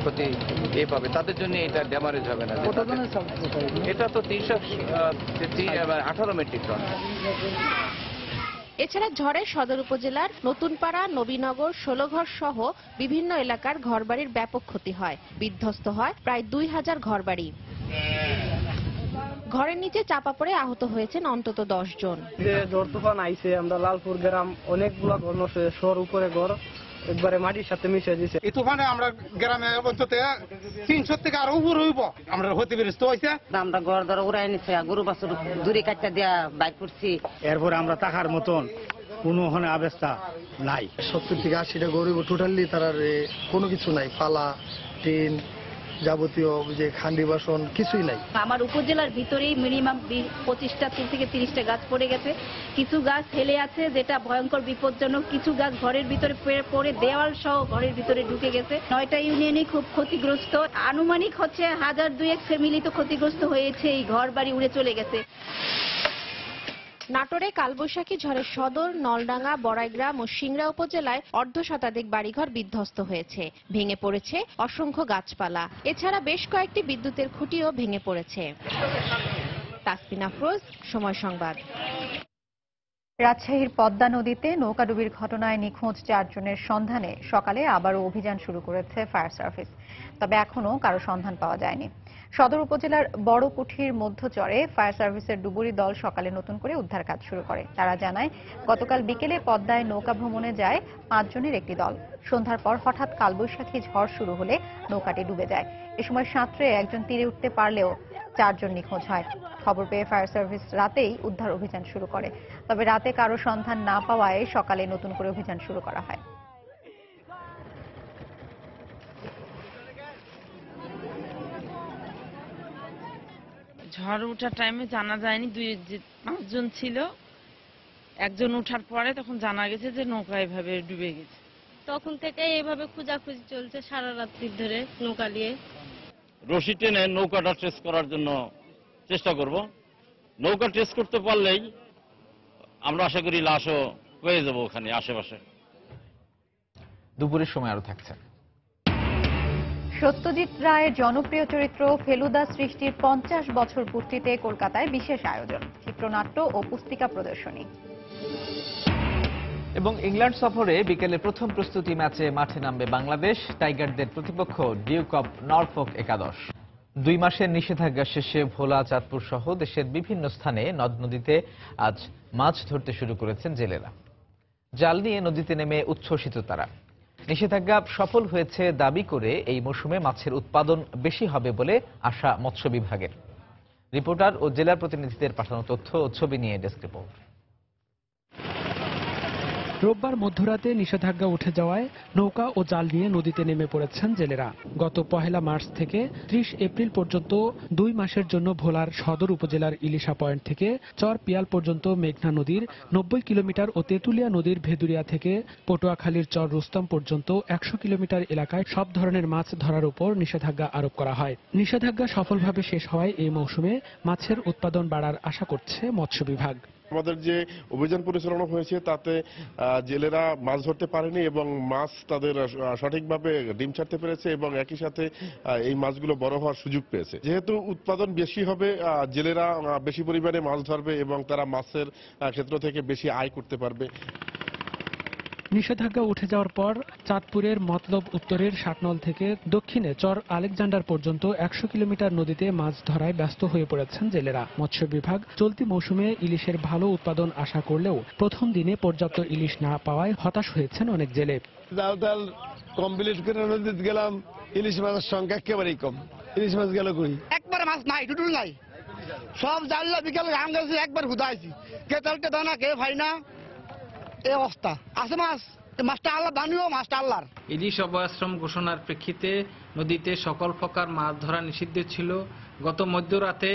ক্ষতি পাবে, তাদের জন্য এটা ড্যামারেজ হবে না। এটা তো 318 মেট্রিক টন। এছাড়া ঝড়ে সদর উপজেলার নতুনপাড়া, নবীনগর, 16 ঘর সহ বিভিন্ন এলাকার ঘরবাড়ির ব্যাপক ক্ষতি হয়। বিধ্বস্ত হয় প্রায় 2000 ঘরবাড়ি। ঘরের নিচে চাপা পড়ে আহত হয়েছেন অন্তত 10 জন। যে ঝড় তুফান আইছে, আমরা লালপুর গ্রাম অনেকগুলো ঘর নষ্ট হয়েছে, শহর উপরে ঘর একবারে মাটির সাথে মিশে দিয়েছে। এই তুফানে আমরা গ্রামে অন্তত 300 থেকে আরো উপর হইব, আমরা ক্ষতিগ্রস্ত হয়েছে। আমরা ঘর ধরে উড়াই নিচ্ছে, গরু বাছুর দূরে কাটটা দিয়া বাইক করছি। এরপরে আমরা টাকার মতন কোনো ওখানে অবস্থা নাই। 70 থেকে 80টা গরিব টোটালি তার কোনো কিছু নাই, পালা, টিন, যাবতীয় যে খান্ডি বাসন কিছুই নাই। আমার উপজেলার ভিতরেই মিনিমাম 25টা থেকে 30টা গাছ পড়ে গেছে। কিছু গাছ হেলে আছে যেটা ভয়ঙ্কর বিপজ্জনক, কিছু গাছ ঘরের ভিতরে পড়ে দেওয়াল সহ ঘরের ভিতরে ঢুকে গেছে। 9টা ইউনিয়নে খুব ক্ষতিগ্রস্ত, আনুমানিক হচ্ছে 1000-2000 ফ্যামিলি তো ক্ষতিগ্রস্ত হয়েছে, এই ঘর বাড়ি উড়ে চলে গেছে। নাটোরে কালবৈশাখী ঝড়ে সদর, নলডাঙ্গা, বড়াইগ্রাম ও সিংড়া উপজেলায় 1/2 বাড়িঘর বিধ্বস্ত হয়েছে। ভেঙে পড়েছে অসংখ্য গাছপালা। এছাড়া বেশ কয়েকটি বিদ্যুতের খুঁটিও ভেঙে পড়েছে। তাসমিন আফরোজ, সময় সংবাদ। রাজশাহীর পদ্মা নদীতে নৌকাডুবির ঘটনায় নিখোঁজ 4 জনের সন্ধানে সকালে আবারও অভিযান শুরু করেছে ফায়ার সার্ভিস। তবে এখনো কারো সন্ধান পাওয়া যায়নি। সদর উপজেলার বড় কুঠির মধ্যচরে ফায়ার সার্ভিসের ডুবুরি দল সকালে নতুন করে উদ্ধার কাজ শুরু করে। তারা জানায়, গতকাল বিকেলে পদ্মায় নৌকা ভ্রমণে যায় 5 জনের একটি দল। সন্ধ্যার পর হঠাৎ কালবৈশাখী ঝড় শুরু হলে নৌকাটি ডুবে যায়। এ সময় সাঁতরে একজন তীরে উঠতে পারলেও 4 জন নিখোঁজ হয়। খবর পেয়ে ফায়ার সার্ভিস রাতেই উদ্ধার অভিযান শুরু করে। তবে রাতে কারো সন্ধান না পাওয়ায় সকালে নতুন করে অভিযান শুরু করা হয়। ঝড় ওঠার টাইমে জানা যায়নি, 5 জন ছিল। একজন ওঠার পরে তখন জানা গেছে যে নৌকা এভাবে ডুবে গেছে। তখন থেকে এইভাবে খোঁজাখুঁজি চলছে সারা রাত্রি ধরে নৌকা নিয়ে। রশি টেনে নৌকাটা ট্রেস করার জন্য চেষ্টা করব। নৌকা ট্রেস করতে পারলেই আমরা আশা করি লাশও পেয়ে যাব ওখানে আশেপাশে। দুপুরের সময় আরো থাকছে। সত্যজিৎ রায়ের জনপ্রিয় চরিত্র ফেলুদা সৃষ্টির 50 বছর পূর্তিতে কলকাতায় বিশেষ আয়োজন, চিত্রনাট্য ও পুস্তিকা প্রদর্শনী। এবং ইংল্যান্ড সফরে বিকেলে প্রথম প্রস্তুতি ম্যাচে মাঠে নামবে বাংলাদেশ। টাইগারদের প্রতিপক্ষ ডিউক অব নরফোক একাদশ। 2 মাসের নিষেধাজ্ঞা শেষে ভোলা, চাঁদপুর সহ দেশের বিভিন্ন স্থানে নদ নদীতে আজ মাছ ধরতে শুরু করেছেন জেলেরা। জাল নিয়ে নদীতে নেমে উচ্ছ্বসিত তারা। নিষেধাজ্ঞা সফল হয়েছে দাবি করে এই মৌসুমে মাছের উৎপাদন বেশি হবে বলে আশা মৎস্য বিভাগের। রিপোর্টার ও জেলা প্রতিনিধিদের পাঠানো তথ্য ও ছবি নিয়ে ডেস্ক রিপোর্ট। রোববার মধ্যরাতে নিষেধাজ্ঞা উঠে যাওয়ায় নৌকা ও জাল নিয়ে নদীতে নেমে পড়েছেন জেলেরা। গত 1 মার্চ থেকে 30 এপ্রিল পর্যন্ত 2 মাসের জন্য ভোলার সদর উপজেলার ইলিশা পয়েন্ট থেকে চর পিয়াল পর্যন্ত মেঘনা নদীর 90 কিলোমিটার ও তেঁতুলিয়া নদীর ভেদুরিয়া থেকে পটুয়াখালীর চর রুস্তম পর্যন্ত 100 কিলোমিটার এলাকায় সব ধরনের মাছ ধরার উপর নিষেধাজ্ঞা আরোপ করা হয়। নিষেধাজ্ঞা সফলভাবে শেষ হওয়ায় এই মৌসুমে মাছের উৎপাদন বাড়ার আশা করছে মৎস্য বিভাগ। আমাদের যে অভিযান পরিচালনা হয়েছে তাতে জেলেরা মাছ ধরতে পারেনি এবং মাছ তাদের সঠিকভাবে ডিম ছাড়তে পেরেছে এবং একই সাথে এই মাছগুলো বড় হওয়ার সুযোগ পেয়েছে। যেহেতু উৎপাদন বেশি হবে, জেলেরা বেশি পরিমাণে মাছ ধরবে এবং তারা মাছের ক্ষেত্র থেকে বেশি আয় করতে পারবে। নিষেধাজ্ঞা উঠে যাওয়ার পর চাঁদপুরের মতলব উত্তরের শাটনল থেকে দক্ষিণে চর আলেকজান্ডার পর্যন্ত 100 কিলোমিটার নদীতে মাছ ধরায় ব্যস্ত হয়ে পড়েছেন জেলেরা। মৎস্য বিভাগ চলতি মৌসুমে ইলিশের ভালো উৎপাদন আশা করলেও প্রথম দিনে পর্যাপ্ত ইলিশ না পাওয়ায় হতাশ হয়েছেন অনেক জেলে। জাল কমপ্লিট করে নদীতে গেলাম, ইলিশ মাছের সংখ্যা একেবারেই কম। ইলিশ মাছ গেল কই, একবার মাছ নাই, টুটুল নাই, সব জানলা বিকেল ঘাম গেছে, একবার হুদাইছি, কেতালকে দানা কে ভাই না, এই অবস্থা আছে। মাছটা আল্লাহ বানিও, মাছটা আল্লাহর। ইলিশ অভয়াশ্রম ঘোষণার প্রেক্ষিতে নদীতে সকল প্রকার মাছ ধরা নিষিদ্ধ ছিল। গত মধ্যরাতে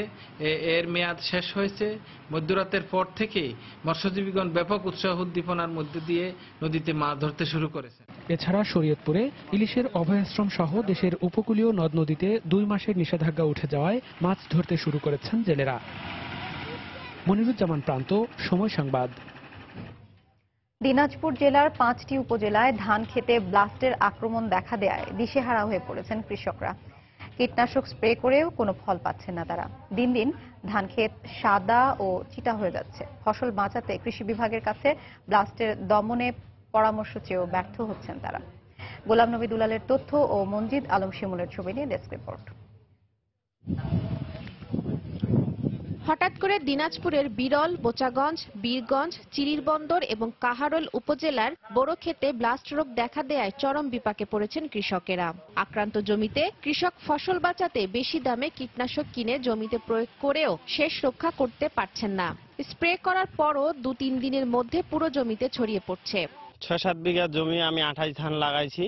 এর মেয়াদ শেষ হয়েছে। মধ্যরাতের পর থেকে মৎস্যজীবীগণ ব্যাপক উৎসাহ উদ্দীপনার মধ্যে দিয়ে নদীতে মাছ ধরতে শুরু করেছে। এছাড়া শরীয়তপুরে ইলিশের অভয়াশ্রম সহ দেশের উপকূলীয় নদ নদীতে 2 মাসের নিষেধাজ্ঞা উঠে যাওয়ায় মাছ ধরতে শুরু করেছেন জেলেরা। মনিরুজ্জামান প্রান্ত, সময় সংবাদ। দিনাজপুর জেলার 5টি উপজেলায় ধান খেতে ব্লাস্টের আক্রমণ দেখা দেয়ায় দিশেহারা হয়ে পড়েছেন কৃষকরা। কীটনাশক স্প্রে করেও কোনো ফল পাচ্ছেন না তারা। দিন দিন ধান ক্ষেত সাদা ও চিটা হয়ে যাচ্ছে। ফসল বাঁচাতে কৃষি বিভাগের কাছে ব্লাস্টের দমনে পরামর্শ চেয়েও ব্যর্থ হচ্ছেন তারা। গোলাম নবী দুলালের তথ্য ও মনজিদ আলম শিমুলের ছবি নিয়ে ডেস্ক রিপোর্ট। হঠাৎ করে দিনাজপুরের বিরল, বোচাগঞ্জ, বীরগঞ্জ, চিরিরবন্দর এবং কাহারোল উপজেলার বড় ক্ষেতে ব্লাস্ট রোগ দেখা দেয়ায় চরম বিপাকে পড়েছেন কৃষকেরা। আক্রান্ত জমিতে কৃষক ফসল বাঁচাতে বেশি দামে কীটনাশক কিনে জমিতে প্রয়োগ করেও শেষ রক্ষা করতে পারছেন না। স্প্রে করার পরও 2-3 দিনের মধ্যে পুরো জমিতে ছড়িয়ে পড়ছে। 6-7 বিঘা জমি আমি 28 ধান লাগাইছি,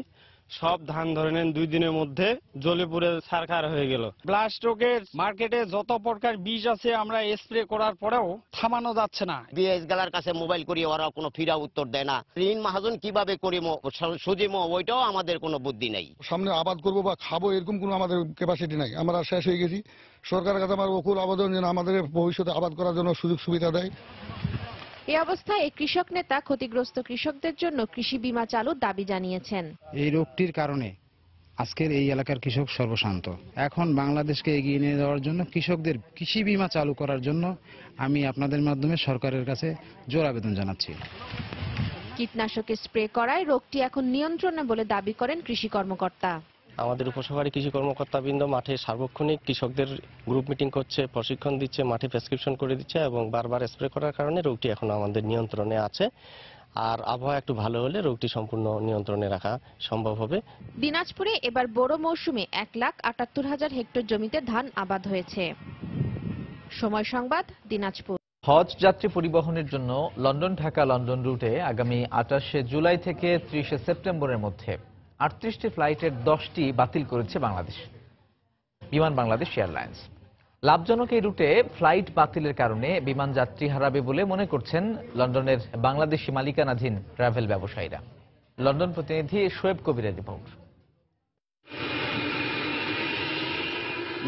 সব ধান ধরে নেন 2 দিনের মধ্যে জ্বলে পুড়ে ছারখার হয়ে গেল। ব্লাস্ট রোগের মার্কেটে যত প্রকার বিষ আছে আমরা স্প্রে করার পরেও থামানো যাচ্ছে না। বিএস গালার কাছে মোবাইল করি, ওরা কোনো ফিরা উত্তর দেয় না। ঋণ মাহাজন কিভাবে করিমো সুজিমো ওইটাও আমাদের কোনো বুদ্ধি নাই। সামনে আবাদ করবো বা খাবো এরকম কোনো আমাদের ক্যাপাসিটি নাই, আমরা শেষ হয়ে গেছি। সরকারের কাছে আমার অকুল আবেদন যেন আমাদের ভবিষ্যতে আবাদ করার জন্য সুযোগ সুবিধা দেয়। এই অবস্থায় এই কৃষক নেতা ক্ষতিগ্রস্ত কৃষকদের জন্য কৃষি বীমা চালুর দাবি জানিয়েছেন। এই রোগটির কারণে আজকের এই এলাকার কৃষক সর্বশান্ত। এখন বাংলাদেশকে এগিয়ে নিয়ে যাওয়ার জন্য কৃষকদের কৃষি বীমা চালু করার জন্য আমি আপনাদের মাধ্যমে সরকারের কাছে জোর আবেদন জানাচ্ছি। কীটনাশকে স্প্রে করায় রোগটি এখন নিয়ন্ত্রণে বলে দাবি করেন কৃষি কর্মকর্তা। আমাদের উপসহকারী কৃষি কর্মকর্তাবৃন্দ মাঠে সার্বক্ষণিক কৃষকদের গ্রুপ মিটিং করছে, প্রশিক্ষণ দিচ্ছে, মাঠে প্রেসক্রিপশন করে দিচ্ছে এবং বারবার স্প্রে করার কারণে রোগটি এখন আমাদের নিয়ন্ত্রণে আছে। আর আবহাওয়া একটু ভালো হলে রোগটি সম্পূর্ণ নিয়ন্ত্রণে রাখা সম্ভব হবে। দিনাজপুরে এবার বড় মৌসুমে 1,78,000 হেক্টর জমিতে ধান আবাদ হয়েছে। সময় সংবাদ, দিনাজপুর। হজ যাত্রী পরিবহনের জন্য লন্ডন ঢাকা লন্ডন রুটে আগামী 28শে জুলাই থেকে 30শে সেপ্টেম্বরের মধ্যে 38টি ফ্লাইটের 10টি বাতিল করেছে বিমান বাংলাদেশ এয়ারলাইন্স। লাভজনক এই রুটে ফ্লাইট বাতিলের কারণে বিমান যাত্রী হারাবে বলে মনে করছেন লন্ডনের বাংলাদেশি মালিকানাধীন ট্রাভেল ব্যবসায়ীরা। লন্ডন প্রতিনিধি শোয়েব কবিরের রিপোর্ট।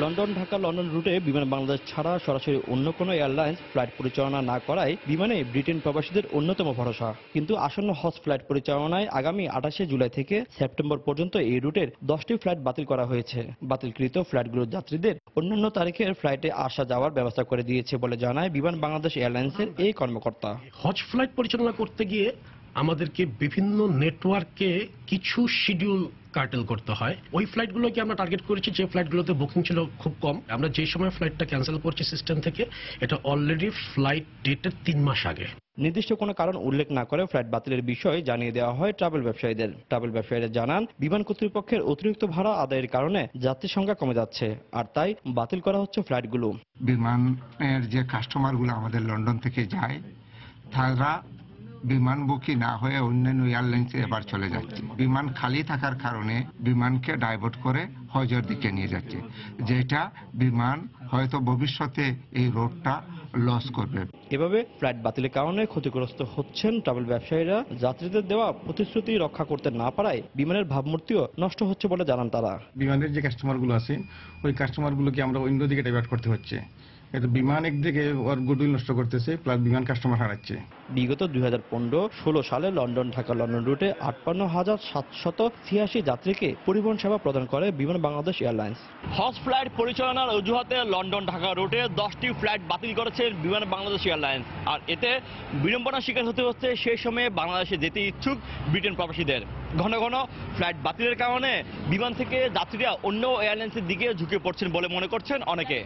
লন্ডন ঢাকা লন্ডন রুটে বিমান বাংলাদেশ ছাড়া সরাসরি অন্য কোনো এয়ারলাইন্স ফ্লাইট পরিচালনা না করায় বিমানে ব্রিটেন প্রবাসীদের অন্যতম ভরসা। কিন্তু আসন্ন হজ ফ্লাইট পরিচালনায় আগামী 28শে জুলাই থেকে সেপ্টেম্বর পর্যন্ত এই রুটের 10টি ফ্লাইট বাতিল করা হয়েছে। বাতিলকৃত ফ্লাইটগুলোর যাত্রীদের অন্যান্য তারিখের ফ্লাইটে আসা যাওয়ার ব্যবস্থা করে দিয়েছে বলে জানায় বিমান বাংলাদেশ এয়ারলাইন্সের এই কর্মকর্তা। হজ ফ্লাইট পরিচালনা করতে গিয়ে আমাদেরকে বিভিন্ন নেটওয়ার্কে কিছু শিডিউল কার্টেল করতে হয়। ওই ফ্লাইটগুলোকে আমরা টার্গেট করেছি যে ফ্লাইটগুলোতে বুকিং ছিল খুব কম। আমরা যে সময় ফ্লাইটটা ক্যান্সেল করছি সিস্টেম থেকে, এটা অলরেডি ফ্লাইট ডেটের 3 মাস আগে। নির্দিষ্ট কোনো কারণ উল্লেখ না করে ফ্লাইট বাতিলের বিষয় জানিয়ে দেওয়া হয় ট্রাভেল ব্যবসায়ীদের। ট্রাভেল ব্যবসায়ীরা জানান বিমান কর্তৃপক্ষের অতিরিক্ত ভাড়া আদায়ের কারণে যাত্রীর সংখ্যা কমে যাচ্ছে, আর তাই বাতিল করা হচ্ছে ফ্লাইটগুলো। বিমানের যে কাস্টমারগুলো আমাদের লন্ডন থেকে যায় তারা বিমান বুকি না হয়ে অন্যান্য এয়ারলাইন্সে এবার চলে যাচ্ছে। বিমান খালি থাকার কারণে বিমানকে ডাইভার্ট করে হজের দিকে নিয়ে যাচ্ছে, যেটা বিমান হয়তো ভবিষ্যতে এই রোডটা লস করবে। এভাবে ফ্লাইট বাতিলের কারণে ক্ষতিগ্রস্ত হচ্ছেন ট্রাভেল ব্যবসায়ীরা। যাত্রীদের দেওয়া প্রতিশ্রুতি রক্ষা করতে না পারায় বিমানের ভাবমূর্তিও নষ্ট হচ্ছে বলে জানান তারা। বিমানের যে কাস্টমারগুলো আছে ওই কাস্টমারগুলোকে আমরা অন্যদিকে ডাইভার্ট করতে হচ্ছে। এটা বিমান একদিকে ওর গুডউইল নষ্ট করতেছে, প্লাস বিমান কাস্টমার হারাচ্ছে। বিগত 2015-16 সালে লন্ডন ঢাকা লন্ডন রুটে 58,786 যাত্রীকে পরিবহন সেবা প্রদান করে বিমান বাংলাদেশ এয়ারলাইন্স। হজ ফ্লাইট পরিচালনার অজুহাতে লন্ডন ঢাকা রুটে 10টি ফ্লাইট বাতিল করেছে বিমান বাংলাদেশ এয়ারলাইন্স। আর এতে বিড়ম্বনার শিকার হতে হচ্ছে সেই সময়ে বাংলাদেশে যেতে ইচ্ছুক ব্রিটেন প্রবাসীদের। ঘন ঘন ফ্লাইট বাতিলের কারণে বিমান থেকে যাত্রীরা অন্য এয়ারলাইন্সের দিকে ঝুঁকে পড়ছেন বলে মনে করছেন অনেকে।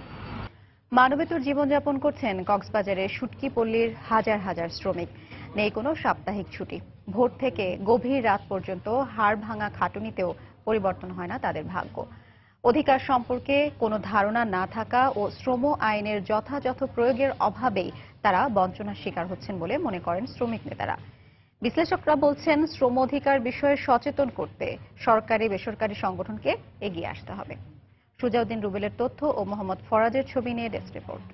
মানবেতর জীবনযাপন করছেন কক্সবাজারের শুটকি পল্লীর হাজার হাজার শ্রমিক। নেই কোনো সাপ্তাহিক ছুটি। ভোর থেকে গভীর রাত পর্যন্ত হাড় ভাঙা খাটুনিতেও পরিবর্তন হয় না তাদের ভাগ্য। অধিকার সম্পর্কে কোনো ধারণা না থাকা ও শ্রম আইনের যথাযথ প্রয়োগের অভাবেই তারা বঞ্চনার শিকার হচ্ছেন বলে মনে করেন শ্রমিক নেতারা। বিশ্লেষকরা বলছেন, শ্রম অধিকার বিষয়ে সচেতন করতে সরকারি বেসরকারি সংগঠনকে এগিয়ে আসতে হবে। সুজাউদ্দিন রুবেলের তথ্য ও মোহাম্মদ ফরাজের ছবি নিয়ে ডেস্ক রিপোর্ট।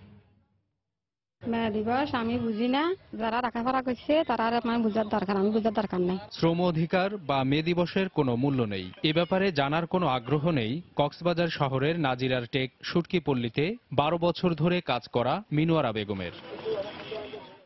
মেয়া দিবস আমি বুঝি না, যারা রাখাপড়া করছে তারা আমার বুঝার দরকার, আমি বুঝার দরকার নাই। শ্রম অধিকার বা মে দিবসের কোনো মূল্য নেই, এ ব্যাপারে জানার কোনো আগ্রহ নেই কক্সবাজার শহরের নাজিরার টেক শুটকি পল্লীতে 12 বছর ধরে কাজ করা মিনুয়ারা বেগমের।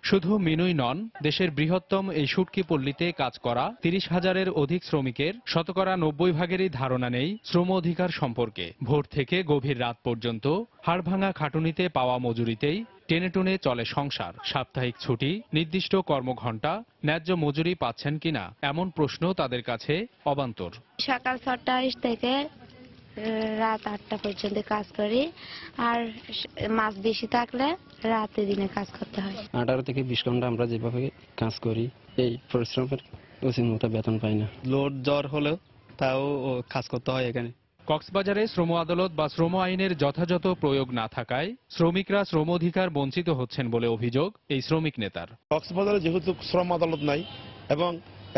শুধু মিনুই নন, দেশের বৃহত্তম এই শুটকি পল্লীতে কাজ করা 30,000-এর অধিক শ্রমিকের শতকরা 90 ভাগেরই ধারণা নেই শ্রম অধিকার সম্পর্কে। ভোর থেকে গভীর রাত পর্যন্ত হাড়ভাঙা খাটুনিতে পাওয়া মজুরিতেই টেনে টুনে চলে সংসার। সাপ্তাহিক ছুটি, নির্দিষ্ট কর্মঘণ্টা, ন্যায্য মজুরি পাচ্ছেন কিনা এমন প্রশ্ন তাদের কাছে অবান্তর। সকাল 6টা থেকে রাত 8টা পর্যন্ত কাজ করি, আর মাছ বেশি থাকলে রাতে দিনে কাজ করতে হয়। 18 থেকে 20 ঘন্টা আমরা যেভাবে কাজ করি, এই পরিশ্রমের উচিত মতো বেতন পাই না। লোড জ্বর হলেও তাও কাজ করতে হয় এখানে। কক্সবাজারে শ্রম আদালত বা শ্রম আইনের যথাযথ প্রয়োগ না থাকায় শ্রমিকরা শ্রম অধিকার বঞ্চিত হচ্ছেন বলে অভিযোগ এই শ্রমিক নেতার। কক্সবাজারে যেহেতু শ্রম আদালত নাই এবং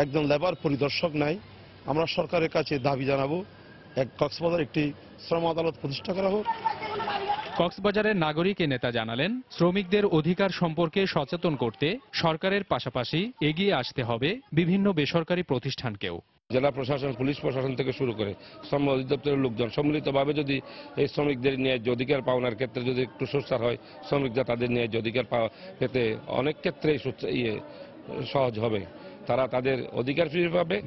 একজন লেবার পরিদর্শক নাই, আমরা সরকারের কাছে দাবি জানাবো কক্সবাজার একটি শ্রম আদালত প্রতিষ্ঠা করা হোক। কক্সবাজারের নাগরিক এ নেতা জানালেন, শ্রমিকদের অধিকার সম্পর্কে সচেতন করতে সরকারের পাশাপাশি এগিয়ে আসতে হবে বিভিন্ন বেসরকারি প্রতিষ্ঠানকেও। জেলা প্রশাসন, পুলিশ প্রশাসন থেকে শুরু করে শ্রম অধিদপ্তরের লোকজন সম্মিলিতভাবে যদি এই শ্রমিকদের ন্যায্য অধিকার পাওনার ক্ষেত্রে যদি একটু সোচ্চার হয়, শ্রমিকরা তাদের ন্যায্য অধিকার পেতে অনেক ক্ষেত্রেই সহজ হবে। তারা তাদের অধিকার ফিরে পাবে।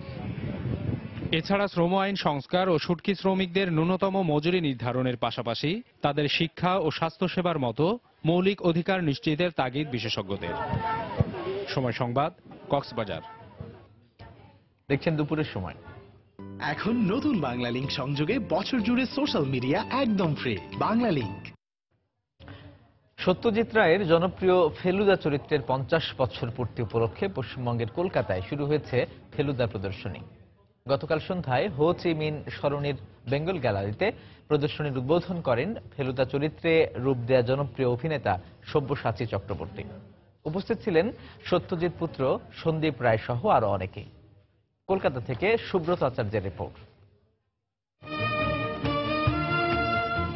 এছাড়া শ্রম আইন সংস্কার ও শুটকি শ্রমিকদের ন্যূনতম মজুরি নির্ধারণের পাশাপাশি তাদের শিক্ষা ও স্বাস্থ্যসেবার মতো মৌলিক অধিকার নিশ্চিতের তাগিদ বিশেষজ্ঞদের। সময় সংবাদ, কক্সবাজার। দেখছেন দুপুরের সময়। এখন নতুন বাংলা লিংক সংযোগে বছর জুড়ে সোশ্যাল মিডিয়া একদম ফ্রি। বাংলা লিংক। সত্যজিৎ রায়ের জনপ্রিয় ফেলুদা চরিত্রের 50 বছর পূর্তি উপলক্ষে পশ্চিমবঙ্গের কলকাতায় শুরু হয়েছে ফেলুদা প্রদর্শনী। গতকাল সন্ধ্যায় হো চি মিন সরণির বেঙ্গল গ্যালারিতে প্রদর্শনীর উদ্বোধন করেন ফেলুদা চরিত্রে রূপ দেয়া জনপ্রিয় অভিনেতা সব্যসাচী চক্রবর্তী। উপস্থিত ছিলেন সত্যজিৎ পুত্র সন্দীপ রায় সহ আরো অনেকেই। কলকাতা থেকে সুব্রত আচার্যের রিপোর্ট।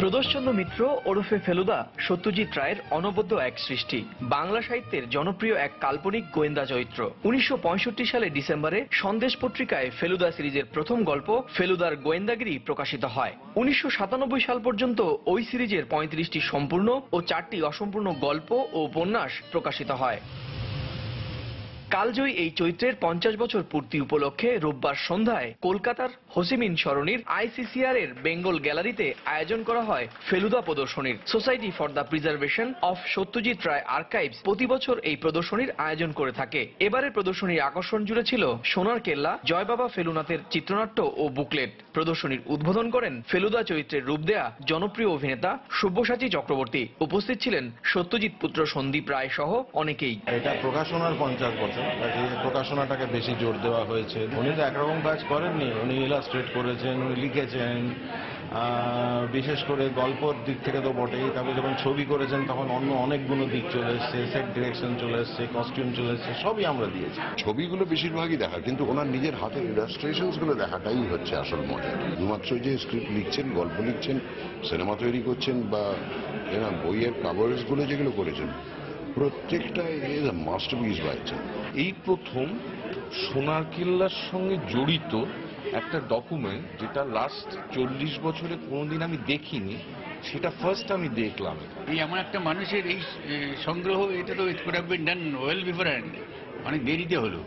প্রদর্শন মিত্র ওরফে ফেলুদা সত্যজিৎ রায়ের অনবদ্য এক সৃষ্টি। বাংলা সাহিত্যের জনপ্রিয় এক কাল্পনিক গোয়েন্দা চরিত্র। 1965 সালে ডিসেম্বরে সন্দেশ পত্রিকায় ফেলুদা সিরিজের প্রথম গল্প ফেলুদার গোয়েন্দাগিরি প্রকাশিত হয়। 1997 সাল পর্যন্ত ওই সিরিজের 35টি সম্পূর্ণ ও 4টি অসম্পূর্ণ গল্প ও উপন্যাস প্রকাশিত হয়। কালজয়ী এই চরিত্রের 50 বছর পূর্তি উপলক্ষে রোববার সন্ধ্যায় কলকাতার হো চি মিন সরণির ICCR এর বেঙ্গল গ্যালারিতে আয়োজন করা হয় ফেলুদা প্রদর্শনীর। Society for the preservation of Satyajit Ray archives প্রতি বছর এই প্রদর্শনীর আয়োজন করে থাকে। এবারের প্রদর্শনীর আকর্ষণ জুড়ে ছিল সোনার কেল্লা, জয় বাবা ফেলুনাথের চিত্রনাট্য ও বুকলেট। প্রদর্শনীর উদ্বোধন করেন ফেলুদা চরিত্রের রূপ দেয়া জনপ্রিয় অভিনেতা সব্যসাচী চক্রবর্তী। উপস্থিত ছিলেন সত্যজিৎ পুত্র সন্দীপ রায় সহ অনেকেই। এটা প্রকাশনার 50 বছর, প্রকাশনাটাকে বেশি জোর দেওয়া হয়েছে। উনি তো একরকম কাজ করেননি, উনি ইলাস্ট্রেট করেছেন, উনি লিখেছেন, বিশেষ করে গল্পর দিক থেকে তো বটেই। তারপরে যখন ছবি করেছেন তখন অন্য অনেকগুলো দিক চলে এসছে, সেট ডিরেকশন চলে এসছে, কস্টিউম চলে এসছে, সবই আমরা দিয়েছি। ছবিগুলো বেশিরভাগই দেখা, কিন্তু ওনার নিজের হাতের ইলাস্ট্রেশনস গুলো দেখাটাই হচ্ছে আসল মজা। শুধুমাত্র যে স্ক্রিপ্ট লিখছেন, গল্প লিখছেন, সিনেমা তৈরি করছেন বা বইয়ের কাভার্স গুলো যেগুলো করেছেন, প্রত্যেকটা ইজ আ মাস্টারপিস বাইছে। এই প্রথম সোনার কেল্লার সঙ্গে জড়িত একটা ডকুমেন্ট যেটা লাস্ট 40 বছরে কোনোদিন আমি দেখিনি, সেটা ফার্স্ট আমি দেখলাম। এই এমন একটা মানুষের এই সংগ্রহ, এটা তো it could have been done well beforehand, অনেক দেরিতে হলো,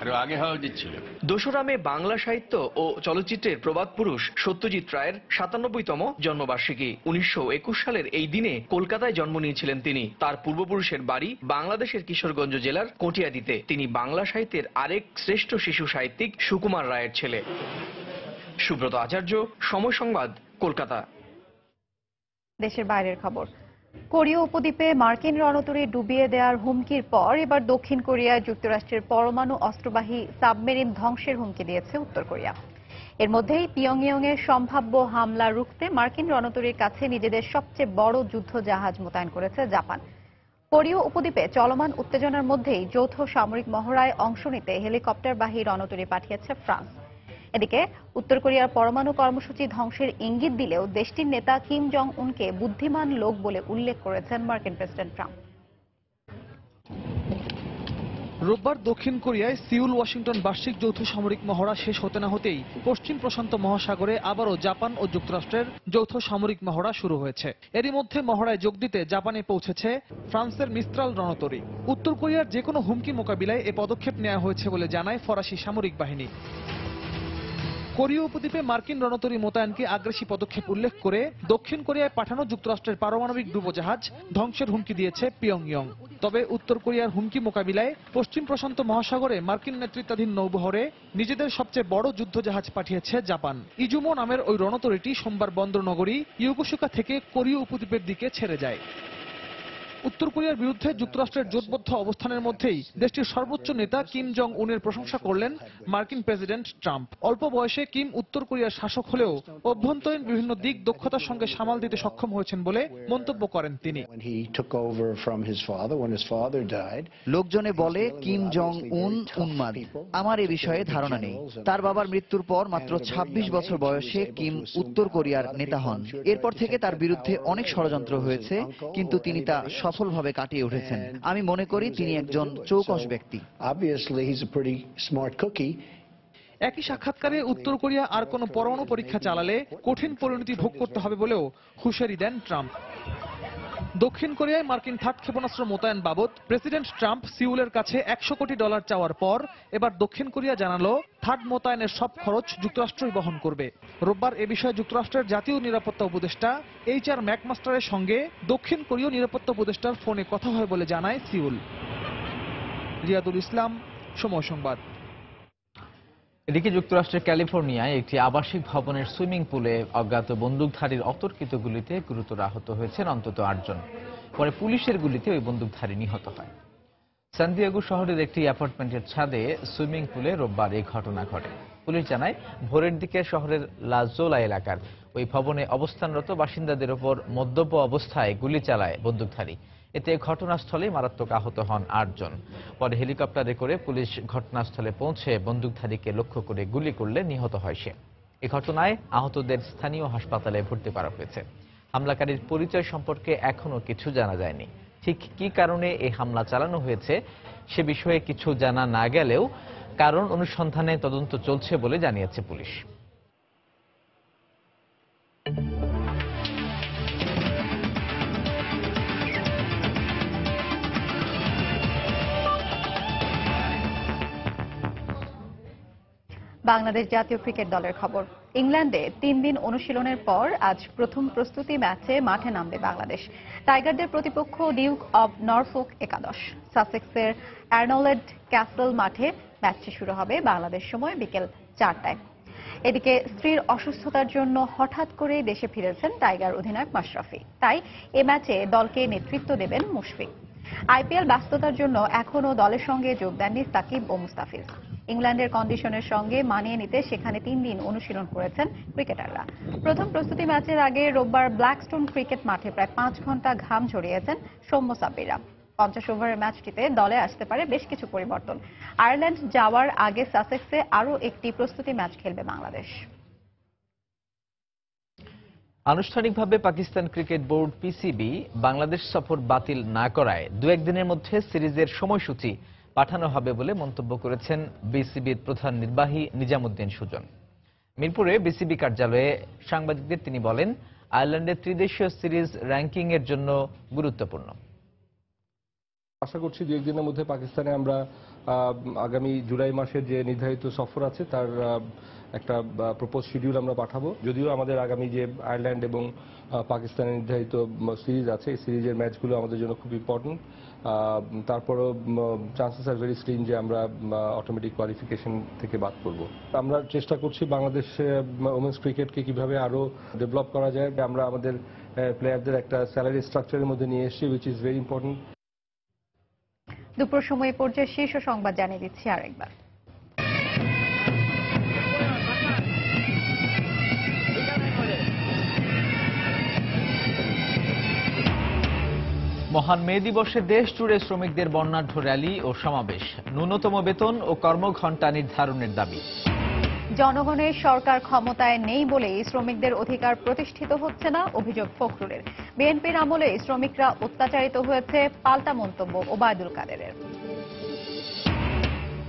আরো আগে হওয়া উচিত ছিল। 2 মে বাংলা সাহিত্য ও চলচ্চিত্রের প্রবাদ পুরুষ সত্যজিৎ রায়ের 97তম জন্মবার্ষিকী। 1921 সালের এই দিনে কলকাতায় জন্ম নিয়েছিলেন তিনি। তার পূর্বপুরুষের বাড়ি বাংলাদেশের কিশোরগঞ্জ জেলার কটিয়াদীতে। তিনি বাংলা সাহিত্যের আরেক শ্রেষ্ঠ শিশু সাহিত্যিক সুকুমার রায়ের ছেলে। সুব্রত আচার্য, সময় সংবাদ, কলকাতা। দেশের বাইরের খবর। কোরীয় উপদ্বীপে মার্কিন রণতরী ডুবিয়ে দেওয়ার হুমকির পর এবার দক্ষিণ কোরিয়ায় যুক্তরাষ্ট্রের পরমাণু অস্ত্রবাহী সাবমেরিন ধ্বংসের হুমকি দিয়েছে উত্তর কোরিয়া। এর মধ্যেই পিয়ংইয়ং এর সম্ভাব্য হামলা রুখতে মার্কিন রণতরীর কাছে নিজেদের সবচেয়ে বড় যুদ্ধ জাহাজ মোতায়েন করেছে জাপান। কোরীয় উপদ্বীপে চলমান উত্তেজনার মধ্যেই যৌথ সামরিক মহড়ায় অংশ নিতে হেলিকপ্টারবাহী রণতরী পাঠিয়েছে ফ্রান্স। এদিকে উত্তর কোরিয়ার পরমাণু কর্মসূচি ধ্বংসের ইঙ্গিত দিলেও দেশটির নেতা কিম জং উনকে বুদ্ধিমান লোক বলে উল্লেখ করেছেন মার্কিন প্রেসিডেন্ট ট্রাম্প। রোববার দক্ষিণ কোরিয়ায় সিউল ওয়াশিংটন বার্ষিক যৌথ সামরিক মহড়া শেষ হতে না হতেই পশ্চিম প্রশান্ত মহাসাগরে আবারও জাপান ও যুক্তরাষ্ট্রের যৌথ সামরিক মহড়া শুরু হয়েছে। এরই মধ্যে মহড়ায় যোগ দিতে জাপানে পৌঁছেছে ফ্রান্সের মিস্ত্রাল রণতরী। উত্তর কোরিয়ার যে কোনো হুমকি মোকাবিলায় এ পদক্ষেপ নেওয়া হয়েছে বলে জানায় ফরাসি সামরিক বাহিনী। কোরীয় উপদ্বীপে মার্কিন রণতরী মোতায়েনকে আগ্রাসী পদক্ষেপ উল্লেখ করে দক্ষিণ কোরিয়ায় পাঠানো যুক্তরাষ্ট্রের পারমাণবিক ডুবোজাহাজ ধ্বংসের হুমকি দিয়েছে পিয়ংইয়ং। তবে উত্তর কোরিয়ার হুমকি মোকাবিলায় পশ্চিম প্রশান্ত মহাসাগরে মার্কিন নেতৃত্বাধীন নৌবহরে নিজেদের সবচেয়ে বড় যুদ্ধজাহাজ পাঠিয়েছে জাপান। ইজুমো নামের ওই রণতরীটি সোমবার বন্দরনগরী ইয়োকোসুকা থেকে কোরীয় উপদ্বীপের দিকে ছেড়ে যায়। উত্তর কোরিয়ার বিরুদ্ধে যুক্তরাষ্ট্রের জোটবদ্ধ অবস্থানের মধ্যেই দেশটির সর্বোচ্চ নেতা কিম জং উনের প্রশংসা করলেন মার্কিন প্রেসিডেন্ট ট্রাম্প। অল্প বয়সে কিম উত্তর কোরিয়ার শাসক হলেও অভ্যন্তরীণ বিভিন্ন দিক দক্ষতার সঙ্গে সামাল দিতে সক্ষম হয়েছেন বলে মন্তব্য করেন তিনি। লোকজনে বলে কিম জং উন উন্মাদ। আমার এ বিষয়ে ধারণা নেই। তার বাবার মৃত্যুর পর মাত্র 26 বছর বয়সে কিম উত্তর কোরিয়ার নেতা হন। এরপর থেকে তার বিরুদ্ধে অনেক ষড়যন্ত্র হয়েছে, কিন্তু তিনি তা সফলভাবে কাটিয়ে উঠেছেন। আমি মনে করি তিনি একজন চৌকস ব্যক্তি। একই সাক্ষাৎকারে উত্তর কোরিয়া আর কোনো পরমাণু পরীক্ষা চালালে কঠিন পরিণতি ভোগ করতে হবে বলেও হুঁশিয়ারি দেন ট্রাম্প। দক্ষিণ কোরিয়ায় মার্কিন থার্ড ক্ষেপণাস্ত্র মোতায়েন বাবদ প্রেসিডেন্ট ট্রাম্প সিউলের কাছে $100 কোটি চাওয়ার পর এবার দক্ষিণ কোরিয়া জানালো থার্ড মোতায়েনের সব খরচ যুক্তরাষ্ট্রই বহন করবে। রোববার এ বিষয়ে যুক্তরাষ্ট্রের জাতীয় নিরাপত্তা উপদেষ্টা HR ম্যাকমাস্টারের সঙ্গে দক্ষিণ কোরীয় নিরাপত্তা উপদেষ্টার ফোনে কথা হয় বলে জানায় সিউল। রিয়াদুল ইসলাম, সময় সংবাদ। এদিকে যুক্তরাষ্ট্রের ক্যালিফোর্নিয়ায় একটি আবাসিক ভবনের সুইমিং পুলে অজ্ঞাত বন্দুকধারীর অতর্কিত গুলিতে গুরুতর আহত হয়েছেন অন্তত 8 জন। পরে পুলিশের গুলিতে ওই বন্দুকধারী নিহত হয়। সান দিয়েগো শহরের একটি অ্যাপার্টমেন্টের ছাদে সুইমিং পুলে রোববার এই ঘটনা ঘটে। পুলিশ জানায় ভোরের দিকে শহরের লাজোলা এলাকার ওই ভবনে অবস্থানরত বাসিন্দাদের ওপর মদ্যপ অবস্থায় গুলি চালায় বন্দুকধারী। এতে ঘটনাস্থলে মারাত্মক আহত হন 8 জন। পরে হেলিকপ্টারে করে পুলিশ ঘটনাস্থলে পৌঁছে বন্দুকধারীকে লক্ষ্য করে গুলি করলে নিহত হয় সে। এ ঘটনায় আহতদের স্থানীয় হাসপাতালে ভর্তি করা হয়েছে। হামলাকারীর পরিচয় সম্পর্কে এখনো কিছু জানা যায়নি। ঠিক কী কারণে এই হামলা চালানো হয়েছে সে বিষয়ে কিছু জানা না গেলেও কারণ অনুসন্ধানে তদন্ত চলছে বলে জানিয়েছে পুলিশ। বাংলাদেশ জাতীয় ক্রিকেট দলের খবর। ইংল্যান্ডে 3 দিন অনুশীলনের পর আজ প্রথম প্রস্তুতি ম্যাচে মাঠে নামবে বাংলাদেশ। টাইগারদের প্রতিপক্ষ ডিউক অব নরফোক একাদশ। সাসেক্সের আর্নল্ড ক্যাসল মাঠে ম্যাচটি শুরু হবে বাংলাদেশ সময় বিকেল 4টায়। এদিকে স্ত্রীর অসুস্থতার জন্য হঠাৎ করে দেশে ফিরেছেন টাইগার অধিনায়ক মাশরাফি। তাই এ ম্যাচে দলকে নেতৃত্ব দেবেন মুশফিক। IPL ব্যস্ততার জন্য এখনও দলের সঙ্গে যোগ দেননি সাকিব ও মুস্তাফিজ। ইংল্যান্ডের কন্ডিশনের সঙ্গে মানিয়ে নিতে সেখানে 3 দিন অনুশীলন করেছেন ক্রিকেটাররা। প্রথম প্রস্তুতি ম্যাচের আগে রোববার ব্ল্যাকস্টোন ক্রিকেট মাঠে প্রায় 5 ঘন্টা ঘাম ঝরিয়েছেন সৌম্য সাব্বিররা। 50 ওভারের ম্যাচটিতে দলে আসতে পারে বেশ কিছু পরিবর্তন। আয়ারল্যান্ড যাওয়ার আগে সাসেক্সে আরও একটি প্রস্তুতি ম্যাচ খেলবে বাংলাদেশ। আনুষ্ঠানিকভাবে Pakistan cricket board PCB Bangladesh সফর বাতিল না করায় 2-1 দিনের মধ্যে সিরিজের সময়সূচি পাঠানো হবে বলে মন্তব্য করেছেন BCBর প্রধান নির্বাহী নিজামুদ্দিন সুজন। মিরপুরে BCB কার্যালয়ে সাংবাদিকদের তিনি বলেন, আয়ারল্যান্ডের ত্রিদেশীয় সিরিজ র্যাঙ্কিং এর জন্য গুরুত্বপূর্ণ। আশা করছি 2-1 দিনের মধ্যে পাকিস্তানে আমরা আগামী জুলাই মাসের যে নির্ধারিত সফর আছে তার একটা প্রপোজ শিডিউল আমরা পাঠাবো। যদিও আমাদের আগামী যে আয়ারল্যান্ড এবং পাকিস্তানের নির্ধারিত সিরিজ আছে এই সিরিজের ম্যাচগুলো আমাদের জন্য খুব ইম্পর্টেন্ট। তারপরও চান্সেস আর ভেরি স্লিম যে আমরা অটোমেটিক কোয়ালিফিকেশন থেকে বাদ করব। আমরা চেষ্টা করছি বাংলাদেশ ওমেন্স ক্রিকেটকে কিভাবে আরো ডেভেলপ করা যায়। আমরা আমাদের প্লেয়ারদের একটা স্যালারি স্ট্রাকচারের মধ্যে নিয়ে এসেছি, উইচ ইজ ভেরি ইম্পর্টেন্ট। দুপুর সময় পর্যায়ে শীর্ষ সংবাদ জানিয়ে দিচ্ছি আরেকবার। মহান মে দিবসে দেশ জুড়ে শ্রমিকদের বর্ণাঢ্য র্যালি ও সমাবেশ। ন্যূনতম বেতন ও কর্মঘণ্টা নির্ধারণের দাবি। জনগণের সরকার ক্ষমতায় নেই বলেই শ্রমিকদের অধিকার প্রতিষ্ঠিত হচ্ছে না, অভিযোগ ফখরুলের। বিএনপির আমলে শ্রমিকরা অত্যাচারিত হয়েছে, পাল্টা মন্তব্য ওবায়দুল কাদেরের।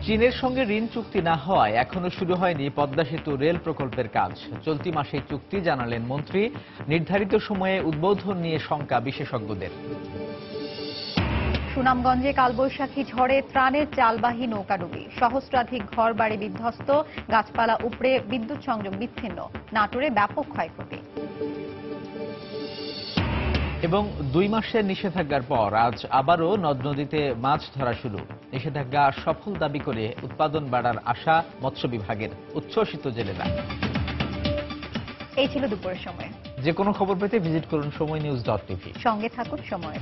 চীনের সঙ্গে ঋণ চুক্তি না হওয়ায় এখনো শুরু হয়নি পদ্মা সেতু রেল প্রকল্পের কাজ। চলতি মাসে চুক্তি জানালেন মন্ত্রী। নির্ধারিত সময়ে উদ্বোধন নিয়ে শঙ্কা বিশেষজ্ঞদের। সুনামগঞ্জে কালবৈশাখী ঝড়ে ত্রাণের চালবাহী নৌকাডুবি, সহস্রাধিক ঘরবাড়ি বিধ্বস্ত, গাছপালা উপড়ে বিদ্যুৎ সংযোগ বিচ্ছিন্ন। নাটোরে ব্যাপক ক্ষয়ক্ষতি। এবং 2 মাসের নিষেধাজ্ঞার পর আজ আবারও নদ নদীতে মাছ ধরা শুরু। নিষেধাজ্ঞা সফল দাবি করে উৎপাদন বাড়ার আশা মৎস্য বিভাগের। উচ্ছ্বসিত জেলেরা। এই ছিল দুপুরের সময়। যে কোনো খবর পেতে ভিজিট করুন সময়নিউজ.tv। সঙ্গে থাকুন সময়।